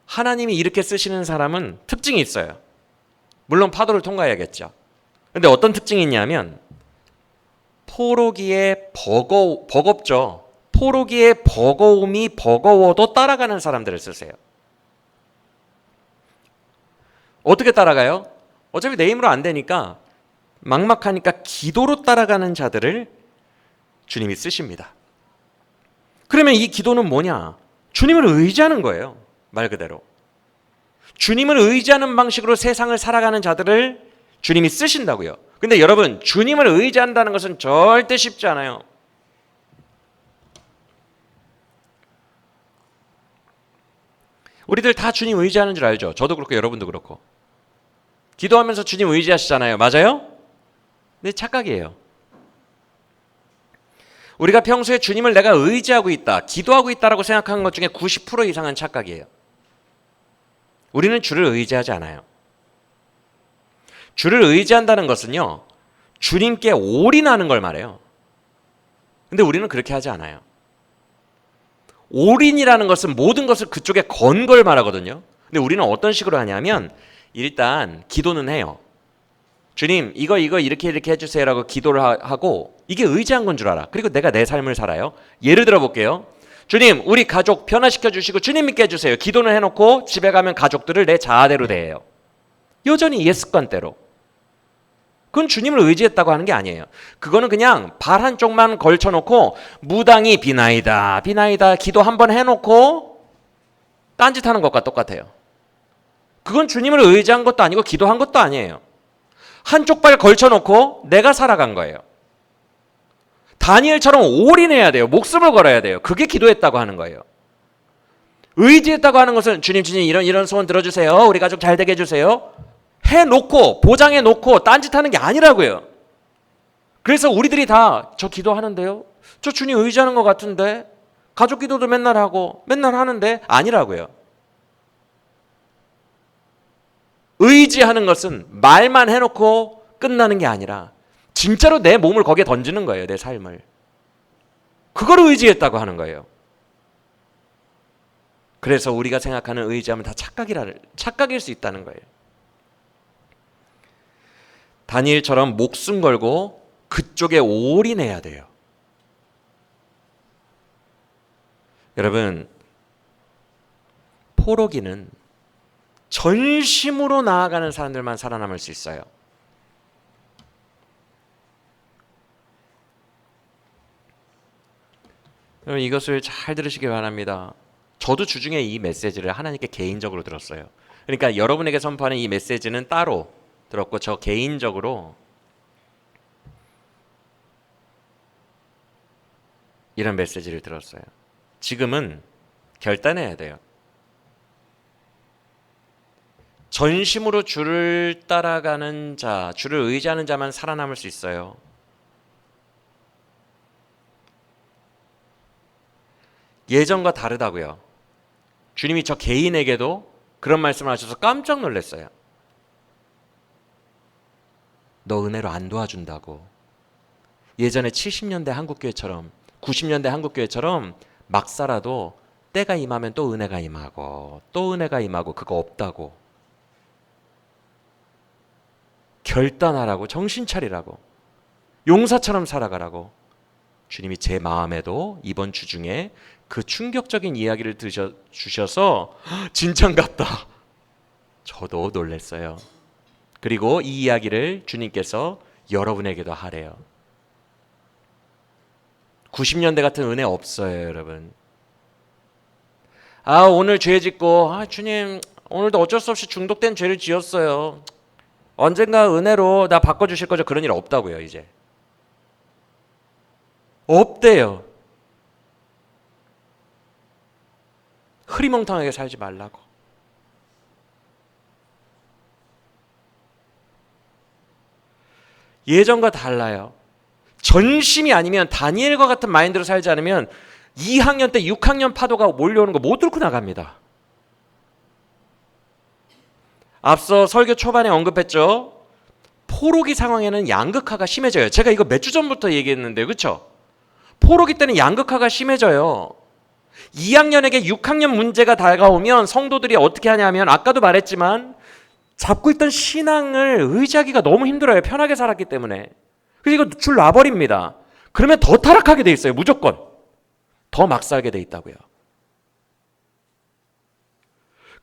하나님이 이렇게 쓰시는 사람은 특징이 있어요. 물론 파도를 통과해야겠죠. 근데 어떤 특징이 있냐면 포로기에 버겁죠. 포로기의 버거움이 버거워도 따라가는 사람들을 쓰세요. 어떻게 따라가요? 어차피 내 힘으로 안 되니까, 막막하니까 기도로 따라가는 자들을 주님이 쓰십니다. 그러면 이 기도는 뭐냐? 주님을 의지하는 거예요. 말 그대로. 주님을 의지하는 방식으로 세상을 살아가는 자들을 주님이 쓰신다고요. 근데 여러분, 주님을 의지한다는 것은 절대 쉽지 않아요. 우리들 다 주님 의지하는 줄 알죠? 저도 그렇고 여러분도 그렇고. 기도하면서 주님 의지하시잖아요. 맞아요? 근데 착각이에요. 우리가 평소에 주님을 내가 의지하고 있다, 기도하고 있다라고 생각하는 것 중에 90% 이상은 착각이에요. 우리는 주를 의지하지 않아요. 주를 의지한다는 것은요, 주님께 올인하는 걸 말해요. 근데 우리는 그렇게 하지 않아요. 올인이라는 것은 모든 것을 그쪽에 건 걸 말하거든요. 근데 우리는 어떤 식으로 하냐면, 일단 기도는 해요. 주님, 이거 이렇게 해주세요라고 기도를 하고, 이게 의지한 건 줄 알아. 그리고 내가 내 삶을 살아요. 예를 들어 볼게요. 주님, 우리 가족 변화시켜 주시고 주님 믿게 해주세요. 기도는 해놓고 집에 가면 가족들을 내 자아대로 대해요. 여전히 옛 습관대로. 그건 주님을 의지했다고 하는 게 아니에요. 그거는 그냥 발 한쪽만 걸쳐놓고 무당이 비나이다 기도 한번 해놓고 딴짓하는 것과 똑같아요. 그건 주님을 의지한 것도 아니고 기도한 것도 아니에요. 한쪽 발 걸쳐놓고 내가 살아간 거예요. 다니엘처럼 올인해야 돼요. 목숨을 걸어야 돼요. 그게 기도했다고 하는 거예요. 의지했다고 하는 것은 주님 이런 소원 들어주세요. 우리 가족 잘 되게 해주세요. 해놓고 보장해놓고 딴짓하는 게 아니라고요. 그래서 우리들이 다 저 기도하는데요, 저 주님 의지하는 것 같은데, 가족 기도도 맨날 하고 맨날 하는데, 아니라고요. 의지하는 것은 말만 해놓고 끝나는 게 아니라 진짜로 내 몸을 거기에 던지는 거예요. 내 삶을. 그걸 의지했다고 하는 거예요. 그래서 우리가 생각하는 의지하면 다 착각일 수 있다는 거예요. 다니엘처럼 목숨 걸고 그쪽에 올인해야 돼요. 여러분, 포로기는 전심으로 나아가는 사람들만 살아남을 수 있어요. 여러분, 이것을 잘 들으시기 바랍니다. 저도 주중에 이 메시지를 하나님께 개인적으로 들었어요. 그러니까 여러분에게 선포하는 이 메시지는 따로 들었고, 저 개인적으로 이런 메시지를 들었어요. 지금은 결단해야 돼요. 전심으로 주를 따라가는 자, 주를 의지하는 자만 살아남을 수 있어요. 예전과 다르다고요. 주님이 저 개인에게도 그런 말씀을 하셔서 깜짝 놀랐어요. 너 은혜로 안 도와준다고. 예전에 70년대 한국교회처럼 90년대 한국교회처럼 막 살아도 때가 임하면 또 은혜가 임하고 또 은혜가 임하고 그거 없다고. 결단하라고, 정신 차리라고, 용사처럼 살아가라고. 주님이 제 마음에도 이번 주 중에 그 충격적인 이야기를 주셔서 진짠같다. 저도 놀랐어요. 그리고 이 이야기를 주님께서 여러분에게도 하래요. 90년대 같은 은혜 없어요, 여러분. 오늘 죄 짓고 주님 오늘도 어쩔 수 없이 중독된 죄를 지었어요. 언젠가 은혜로 나 바꿔주실 거죠? 그런 일 없다고요. 이제 없대요. 흐리멍텅하게 살지 말라고. 예전과 달라요. 전심이 아니면 다니엘과 같은 마인드로 살지 않으면 2학년 때 6학년 파도가 몰려오는 거 못 뚫고 나갑니다. 앞서 설교 초반에 언급했죠. 포로기 상황에는 양극화가 심해져요. 제가 이거 몇 주 전부터 얘기했는데, 그렇죠? 포로기 때는 양극화가 심해져요. 2학년에게 6학년 문제가 다가오면 성도들이 어떻게 하냐면, 아까도 말했지만 잡고 있던 신앙을 의지하기가 너무 힘들어요. 편하게 살았기 때문에. 그래서 이거 줄 놔버립니다. 그러면 더 타락하게 돼 있어요. 무조건 더 막 살게 돼 있다고요.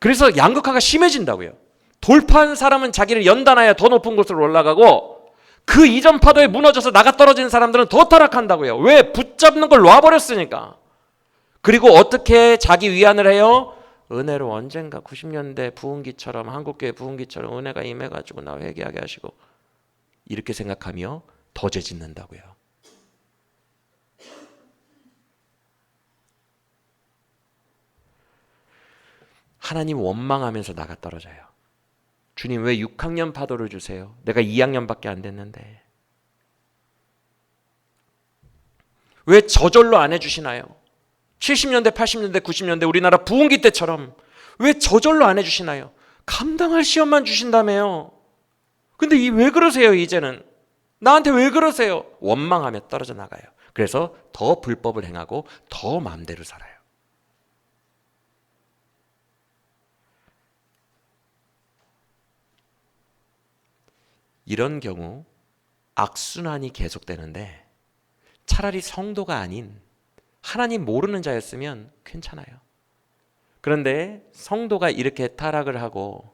그래서 양극화가 심해진다고요. 돌파한 사람은 자기를 연단하여 더 높은 곳으로 올라가고, 그 이전 파도에 무너져서 나가 떨어진 사람들은 더 타락한다고요. 왜? 붙잡는 걸 놔버렸으니까. 그리고 어떻게 자기 위안을 해요? 은혜로 언젠가 90년대 부흥기처럼, 한국교회 부흥기처럼 은혜가 임해가지고 나 회개하게 하시고, 이렇게 생각하며 더 죄 짓는다고요. 하나님 원망하면서 나가 떨어져요. 주님 왜 6학년 파도를 주세요? 내가 2학년밖에 안 됐는데. 왜 저절로 안 해주시나요? 70년대, 80년대, 90년대 우리나라 부흥기 때처럼 왜 저절로 안 해주시나요? 감당할 시험만 주신다며요. 근데 왜 그러세요? 이제는 나한테 왜 그러세요? 원망하며 떨어져 나가요. 그래서 더 불법을 행하고 더 마음대로 살아요. 이런 경우 악순환이 계속되는데, 차라리 성도가 아닌 하나님 모르는 자였으면 괜찮아요. 그런데 성도가 이렇게 타락을 하고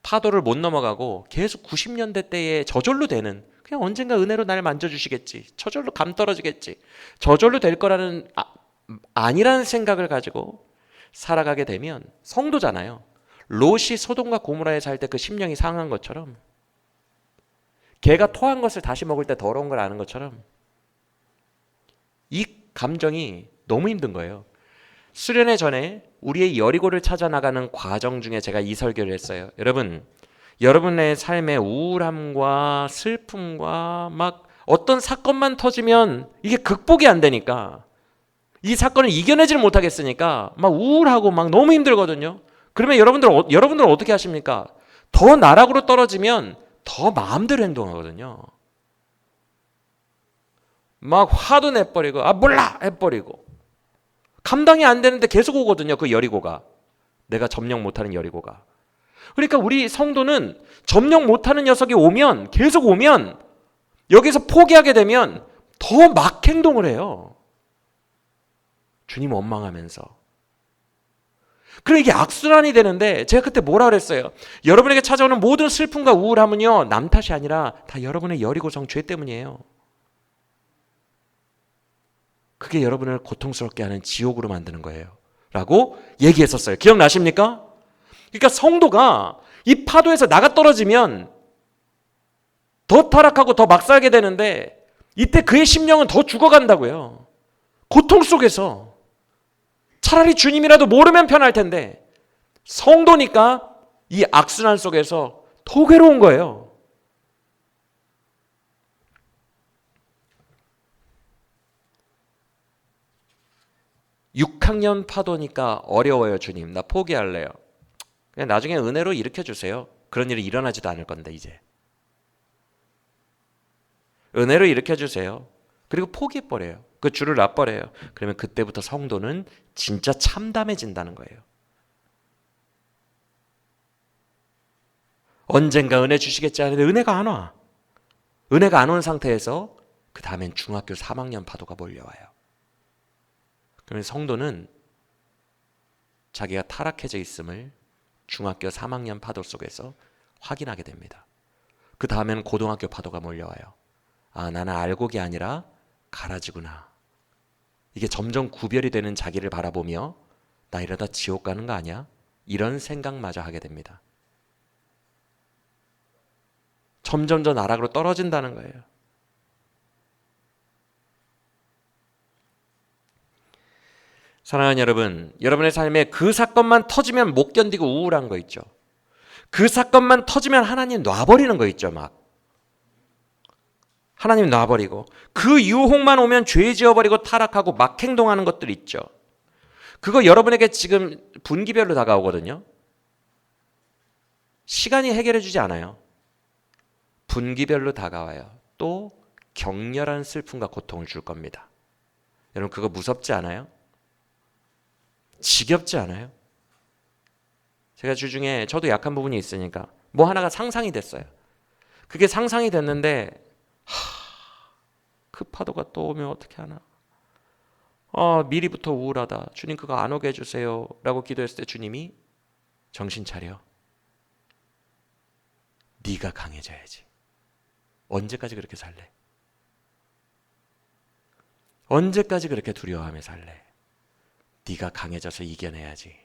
파도를 못 넘어가고 계속 90년대 때에 저절로 되는, 그냥 언젠가 은혜로 날 만져주시겠지, 저절로 감 떨어지겠지, 저절로 될 거라는 아니라는 생각을 가지고 살아가게 되면, 성도잖아요. 롯이 소돔과 고모라에 살 때 그 심령이 상한 것처럼, 개가 토한 것을 다시 먹을 때 더러운 걸 아는 것처럼 이 감정이 너무 힘든 거예요. 수련회 전에 우리의 여리고를 찾아 나가는 과정 중에 제가 이 설교를 했어요. 여러분의 삶의 우울함과 슬픔과 막 어떤 사건만 터지면 이게 극복이 안 되니까, 이 사건을 이겨내지를 못하겠으니까 막 우울하고 막 너무 힘들거든요. 그러면 여러분들은 어떻게 하십니까? 더 나락으로 떨어지면 더 마음대로 행동하거든요. 막 화도 내버리고 몰라 해버리고, 감당이 안 되는데 계속 오거든요. 그 여리고가, 내가 점령 못하는 여리고가. 그러니까 우리 성도는 점령 못하는 녀석이 오면, 계속 오면, 여기서 포기하게 되면 더 막 행동을 해요. 주님 원망하면서. 그럼 이게 악순환이 되는데 제가 그때 뭐라 그랬어요? 여러분에게 찾아오는 모든 슬픔과 우울함은요, 남 탓이 아니라 다 여러분의 여리고성 죄 때문이에요. 그게 여러분을 고통스럽게 하는 지옥으로 만드는 거예요 라고 얘기했었어요. 기억나십니까? 그러니까 성도가 이 파도에서 나가 떨어지면 더 타락하고 더 막 살게 되는데, 이때 그의 심령은 더 죽어간다고요. 고통 속에서. 차라리 주님이라도 모르면 편할 텐데 성도니까 이 악순환 속에서 더 괴로운 거예요. (6학년) 파도니까 어려워요. 주님, 나 포기할래요. 그냥 나중에 은혜로 일으켜주세요. 그런 일이 일어나지도 않을 건데 이제 은혜로 일으켜주세요. 그리고 포기해버려요. 그 줄을 놔버려요. 그러면 그때부터 성도는 진짜 참담해진다는 거예요. 언젠가 은혜 주시겠지 하는데 은혜가 안 와. 은혜가 안 온 상태에서 그 다음엔 중학교 3학년 파도가 몰려와요. 그러면 성도는 자기가 타락해져 있음을 중학교 3학년 파도 속에서 확인하게 됩니다. 그 다음에는 고등학교 파도가 몰려와요. 아, 나는 알곡이 아니라 가라지구나. 이게 점점 구별이 되는 자기를 바라보며 나 이러다 지옥 가는 거 아니야? 이런 생각마저 하게 됩니다. 점점 더 나락으로 떨어진다는 거예요. 사랑하는 여러분, 여러분의 삶에 그 사건만 터지면 못 견디고 우울한 거 있죠. 그 사건만 터지면 하나님 놔버리는 거 있죠. 막 하나님 놔버리고 그 유혹만 오면 죄 지어버리고 타락하고 막 행동하는 것들 있죠. 그거 여러분에게 지금 분기별로 다가오거든요. 시간이 해결해 주지 않아요. 분기별로 다가와요. 또 격렬한 슬픔과 고통을 줄 겁니다. 여러분, 그거 무섭지 않아요? 지겹지 않아요? 제가 주중에 저도 약한 부분이 있으니까 뭐 하나가 상상이 됐어요. 그게 상상이 됐는데 그 파도가 또 오면 어떻게 하나? 미리부터 우울하다. 주님 그거 안 오게 해주세요 라고 기도했을 때 주님이 정신 차려. 네가 강해져야지. 언제까지 그렇게 살래? 언제까지 그렇게 두려워하며 살래? 네가 강해져서 이겨내야지.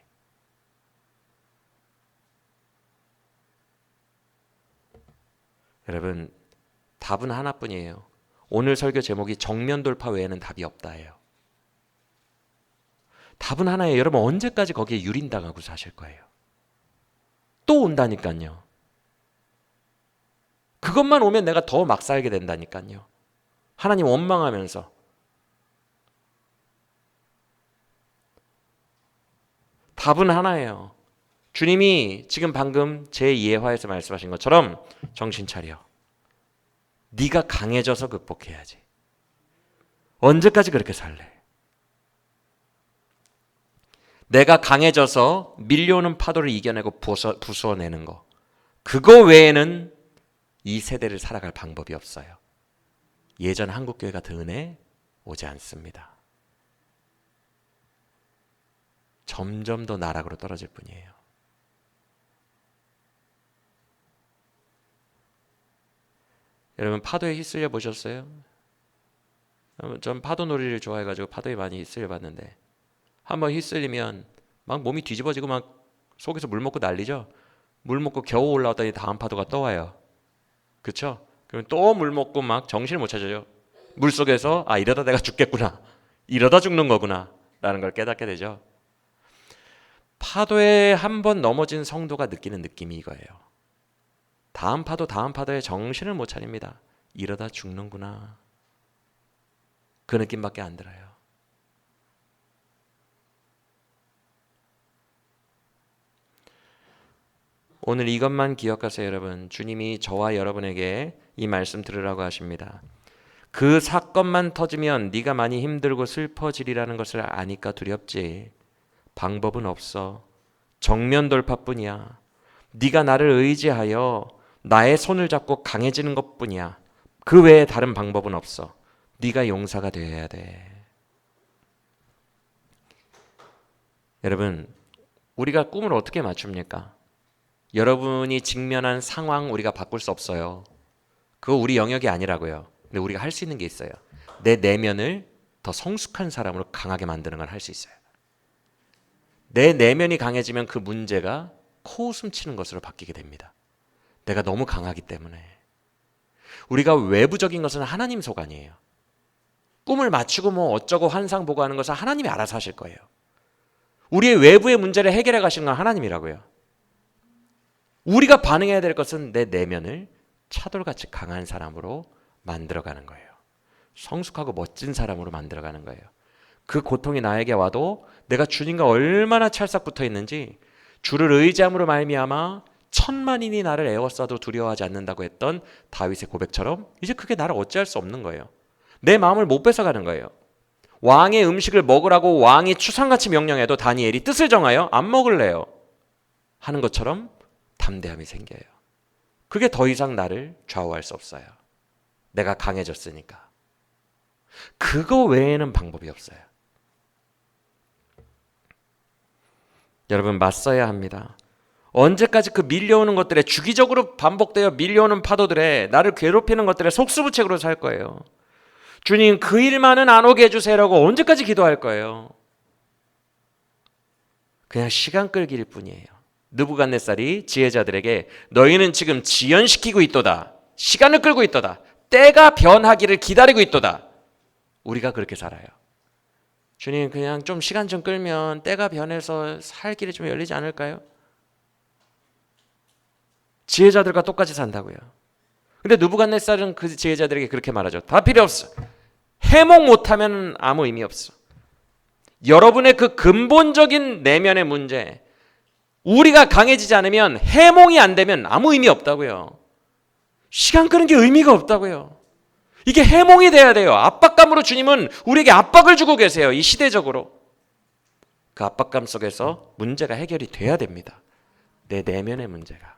여러분, 답은 하나뿐이에요. 오늘 설교 제목이 정면 돌파 외에는 답이 없다예요. 답은 하나예요. 여러분, 언제까지 거기에 유린당하고 사실 거예요? 또 온다니까요. 그것만 오면 내가 더 막 살게 된다니까요. 하나님 원망하면서. 답은 하나예요. 주님이 지금 방금 제 예화에서 말씀하신 것처럼 정신 차려. 네가 강해져서 극복해야지. 언제까지 그렇게 살래? 내가 강해져서 밀려오는 파도를 이겨내고 부숴내는 거, 그거 외에는 이 세대를 살아갈 방법이 없어요. 예전 한국교회 같은 은혜 오지 않습니다. 점점 더 나락으로 떨어질 뿐이에요. 여러분, 파도에 휩쓸려 보셨어요? 전 파도 놀이를 좋아해가지고 파도에 많이 휩쓸려 봤는데, 한번 휩쓸리면 막 몸이 뒤집어지고 막 속에서 물 먹고 난리죠. 물 먹고 겨우 올라왔더니 다음 파도가 또 와요. 그렇죠? 그럼 또 물 먹고 막 정신을 못 차려요. 물 속에서 이러다 내가 죽겠구나, 이러다 죽는 거구나 라는 걸 깨닫게 되죠. 파도에 한 번 넘어진 성도가 느끼는 느낌이 이거예요. 다음 파도에 정신을 못 차립니다. 이러다 죽는구나, 그 느낌밖에 안 들어요. 오늘 이것만 기억하세요. 여러분, 주님이 저와 여러분에게 이 말씀 들으라고 하십니다. 그 사건만 터지면 네가 많이 힘들고 슬퍼지리라는 것을 아니까 두렵지. 방법은 없어. 정면 돌파뿐이야. 네가 나를 의지하여 나의 손을 잡고 강해지는 것뿐이야. 그 외에 다른 방법은 없어. 네가 용사가 되어야 돼. 여러분, 우리가 꿈을 어떻게 맞춥니까? 여러분이 직면한 상황 우리가 바꿀 수 없어요. 그거 우리 영역이 아니라고요. 근데 우리가 할 수 있는 게 있어요. 내 내면을 더 성숙한 사람으로 강하게 만드는 걸 할 수 있어요. 내 내면이 강해지면 그 문제가 코웃음 치는 것으로 바뀌게 됩니다. 내가 너무 강하기 때문에. 우리가 외부적인 것은 하나님 소관이에요. 꿈을 맞추고 뭐 어쩌고 환상 보고 하는 것은 하나님이 알아서 하실 거예요. 우리의 외부의 문제를 해결해 가시는 건 하나님이라고요. 우리가 반응해야 될 것은 내 내면을 차돌같이 강한 사람으로 만들어가는 거예요. 성숙하고 멋진 사람으로 만들어가는 거예요. 그 고통이 나에게 와도 내가 주님과 얼마나 찰싹 붙어 있는지, 주를 의지함으로 말미암아 천만인이 나를 에워싸도 두려워하지 않는다고 했던 다윗의 고백처럼 이제 그게 나를 어찌할 수 없는 거예요. 내 마음을 못 뺏어가는 거예요. 왕의 음식을 먹으라고 왕이 추상같이 명령해도 다니엘이 뜻을 정하여 안 먹을래요 하는 것처럼 담대함이 생겨요. 그게 더 이상 나를 좌우할 수 없어요. 내가 강해졌으니까. 그거 외에는 방법이 없어요. 여러분, 맞서야 합니다. 언제까지 그 밀려오는 것들에, 주기적으로 반복되어 밀려오는 파도들에, 나를 괴롭히는 것들에 속수무책으로 살 거예요. 주님, 그 일만은 안 오게 해주세요라고 언제까지 기도할 거예요. 그냥 시간 끌기일 뿐이에요. 느부갓네살이 지혜자들에게 너희는 지금 지연시키고 있도다. 시간을 끌고 있도다. 때가 변하기를 기다리고 있도다. 우리가 그렇게 살아요. 주님, 그냥 좀 시간 좀 끌면 때가 변해서 살 길이 좀 열리지 않을까요? 지혜자들과 똑같이 산다고요. 근데 느부갓네살은 그 지혜자들에게 그렇게 말하죠. 다 필요 없어. 해몽 못하면 아무 의미 없어. 여러분의 그 근본적인 내면의 문제, 우리가 강해지지 않으면, 해몽이 안 되면 아무 의미 없다고요. 시간 끄는 게 의미가 없다고요. 이게 해몽이 돼야 돼요. 압박감으로 주님은 우리에게 압박을 주고 계세요. 이 시대적으로. 그 압박감 속에서 문제가 해결이 돼야 됩니다. 내 내면의 문제가.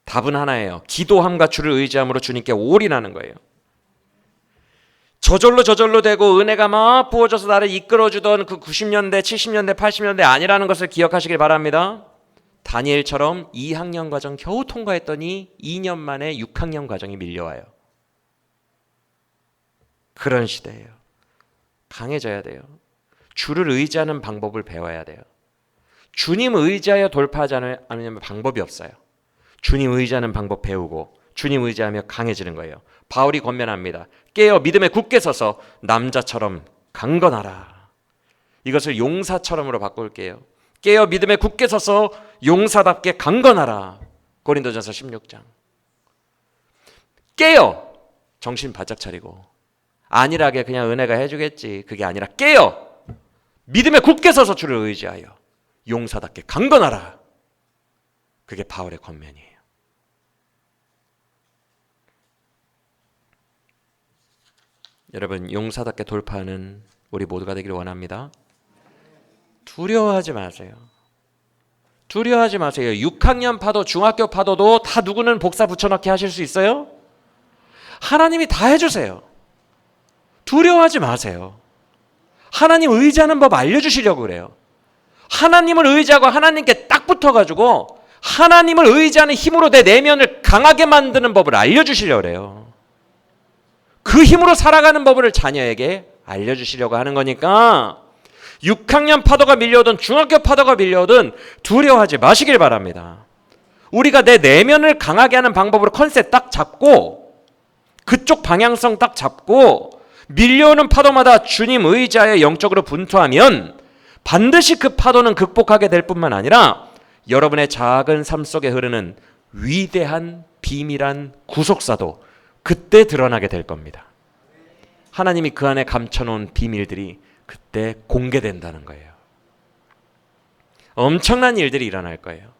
답은 하나예요. 기도함과 주를 의지함으로 주님께 올인하는 거예요. 저절로 되고 은혜가 막 부어져서 나를 이끌어주던 그 90년대, 70년대, 80년대 아니라는 것을 기억하시길 바랍니다. 다니엘처럼 2학년 과정 겨우 통과했더니 2년 만에 6학년 과정이 밀려와요. 그런 시대예요. 강해져야 돼요. 주를 의지하는 방법을 배워야 돼요. 주님 의지하여 돌파하지 않으면 방법이 없어요. 주님 의지하는 방법 배우고 주님 의지하며 강해지는 거예요. 바울이 권면합니다. 깨어 믿음에 굳게 서서 남자처럼 강건하라. 이것을 용사처럼으로 바꿀게요. 깨어 믿음에 굳게 서서 용사답게 강건하라. 고린도전서 16장. 깨어 정신 바짝 차리고, 안일하게 그냥 은혜가 해주겠지, 그게 아니라 깨어 믿음에 굳게 서서 주를 의지하여 용사답게 강건하라. 그게 바울의 권면이에요. 여러분, 용사답게 돌파하는 우리 모두가 되기를 원합니다. 두려워하지 마세요. 두려워하지 마세요. 6학년 파도, 중학교 파도도 다 누구는 복사 붙여넣기 하실 수 있어요? 하나님이 다 해주세요. 두려워하지 마세요. 하나님 의지하는 법 알려주시려고 그래요. 하나님을 의지하고 하나님께 딱 붙어가지고 하나님을 의지하는 힘으로 내 내면을 강하게 만드는 법을 알려주시려고 그래요. 그 힘으로 살아가는 법을 자녀에게 알려주시려고 하는 거니까 6학년 파도가 밀려오든 중학교 파도가 밀려오든 두려워하지 마시길 바랍니다. 우리가 내 내면을 강하게 하는 방법으로 컨셉 딱 잡고, 그쪽 방향성 딱 잡고 밀려오는 파도마다 주님 의지하여 영적으로 분투하면 반드시 그 파도는 극복하게 될 뿐만 아니라 여러분의 작은 삶 속에 흐르는 위대한 비밀한 구속사도 그때 드러나게 될 겁니다. 하나님이 그 안에 감춰놓은 비밀들이 그때 공개된다는 거예요. 엄청난 일들이 일어날 거예요.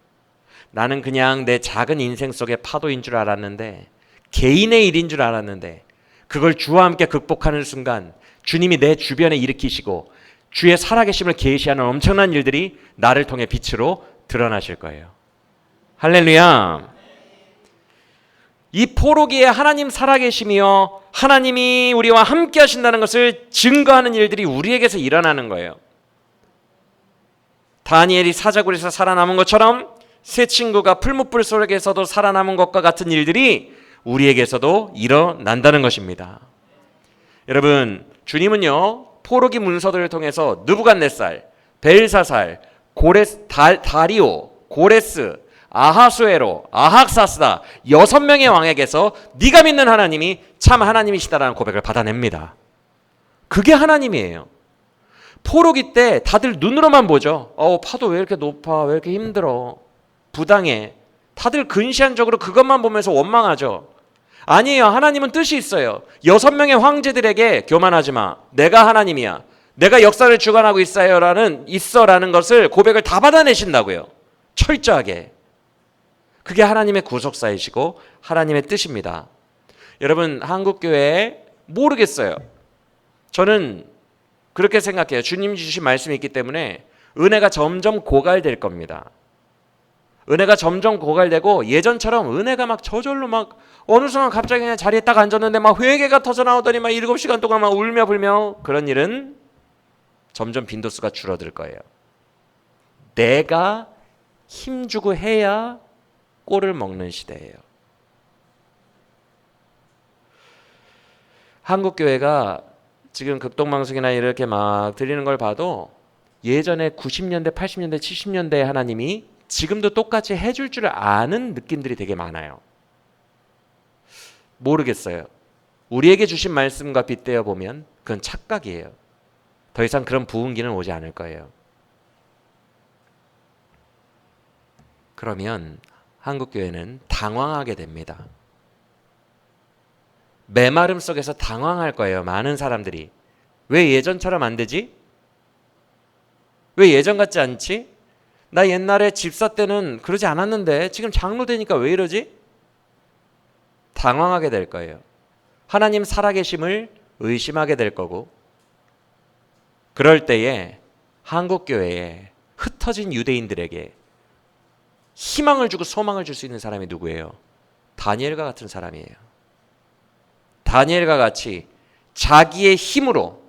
나는 그냥 내 작은 인생 속의 파도인 줄 알았는데, 개인의 일인 줄 알았는데, 그걸 주와 함께 극복하는 순간 주님이 내 주변에 일으키시고 주의 살아계심을 계시하는 엄청난 일들이 나를 통해 빛으로 드러나실 거예요. 할렐루야. 이 포로기에 하나님 살아계심이요 하나님이 우리와 함께 하신다는 것을 증거하는 일들이 우리에게서 일어나는 거예요. 다니엘이 사자굴에서 살아남은 것처럼 세 친구가 풀무불 속에서도 살아남은 것과 같은 일들이 우리에게서도 일어난다는 것입니다. 여러분, 주님은요 포로기 문서들을 통해서 느부갓네살, 벨사살, 다리오, 고레스, 아하수에로, 아학사스다 6명의 왕에게서 네가 믿는 하나님이 참 하나님이시다라는 고백을 받아냅니다. 그게 하나님이에요. 포로기 때 다들 눈으로만 보죠. 파도 왜 이렇게 높아, 왜 이렇게 힘들어, 부당해. 다들 근시안적으로 그것만 보면서 원망하죠. 아니에요. 하나님은 뜻이 있어요. 6명의 황제들에게 교만하지 마, 내가 하나님이야, 내가 역사를 주관하고 있어라는 것을 고백을 다 받아내신다고요. 철저하게. 그게 하나님의 구속사이시고 하나님의 뜻입니다. 여러분, 한국교회 모르겠어요. 저는 그렇게 생각해요. 주님 주신 말씀이 있기 때문에 은혜가 점점 고갈될 겁니다. 은혜가 점점 고갈되고 예전처럼 은혜가 막 저절로 막 어느 순간 갑자기 그냥 자리에 딱 앉았는데 막 회개가 터져 나오더니 막 7시간 동안 막 울며 불며 그런 일은 점점 빈도수가 줄어들 거예요. 내가 힘주고 해야 꼴을 먹는 시대예요. 한국교회가 지금 극동방송이나 이렇게 막 들리는 걸 봐도 예전에 90년대, 80년대, 70년대의 하나님이 지금도 똑같이 해줄 줄 아는 느낌들이 되게 많아요. 모르겠어요. 우리에게 주신 말씀과 빗대어 보면 그건 착각이에요. 더 이상 그런 부흥기는 오지 않을 거예요. 그러면 한국교회는 당황하게 됩니다. 메마름 속에서 당황할 거예요. 많은 사람들이. 왜 예전처럼 안 되지? 왜 예전 같지 않지? 나 옛날에 집사 때는 그러지 않았는데 지금 장로 되니까 왜 이러지? 당황하게 될 거예요. 하나님 살아계심을 의심하게 될 거고, 그럴 때에 한국교회에 흩어진 유대인들에게 희망을 주고 소망을 줄 수 있는 사람이 누구예요? 다니엘과 같은 사람이에요. 다니엘과 같이 자기의 힘으로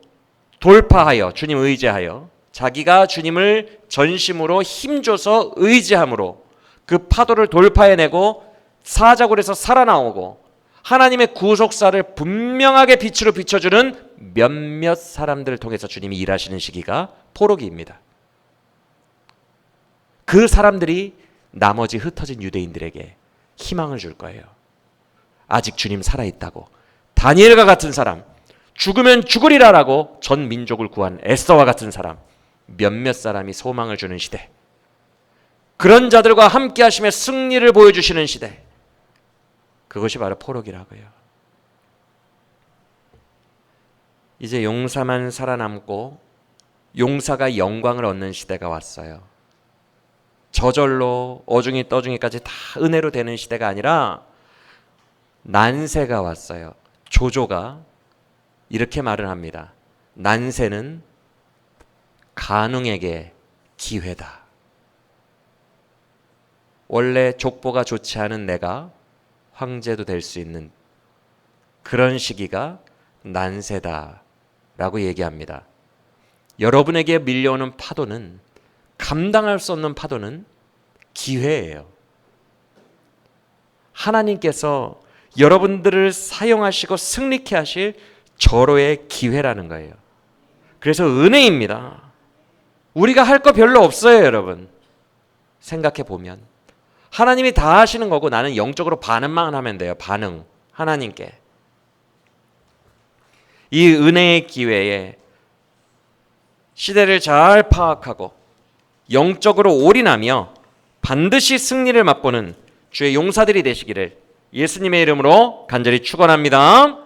돌파하여 주님 의지하여 자기가 주님을 전심으로 힘줘서 의지함으로 그 파도를 돌파해내고 사자굴에서 살아나오고 하나님의 구속사를 분명하게 빛으로 비춰주는 몇몇 사람들을 통해서 주님이 일하시는 시기가 포로기입니다. 그 사람들이 나머지 흩어진 유대인들에게 희망을 줄 거예요. 아직 주님 살아있다고. 다니엘과 같은 사람, 죽으면 죽으리라라고 전 민족을 구한 에스더와 같은 사람, 몇몇 사람이 소망을 주는 시대, 그런 자들과 함께 하시며 승리를 보여주시는 시대, 그것이 바로 포로기라고요. 이제 용사만 살아남고 용사가 영광을 얻는 시대가 왔어요. 저절로 어중이 떠중이까지 다 은혜로 되는 시대가 아니라 난세가 왔어요. 조조가 이렇게 말을 합니다. 난세는 간웅에게 기회다. 원래 족보가 좋지 않은 내가 황제도 될 수 있는 그런 시기가 난세다라고 얘기합니다. 여러분에게 밀려오는 파도는, 감당할 수 없는 파도는 기회예요. 하나님께서 여러분들을 사용하시고 승리케 하실 절호의 기회라는 거예요. 그래서 은혜입니다. 우리가 할 거 별로 없어요, 여러분. 생각해 보면 하나님이 다 하시는 거고 나는 영적으로 반응만 하면 돼요. 반응. 하나님께. 이 은혜의 기회에 시대를 잘 파악하고 영적으로 올인하며 반드시 승리를 맛보는 주의 용사들이 되시기를 예수님의 이름으로 간절히 축원합니다.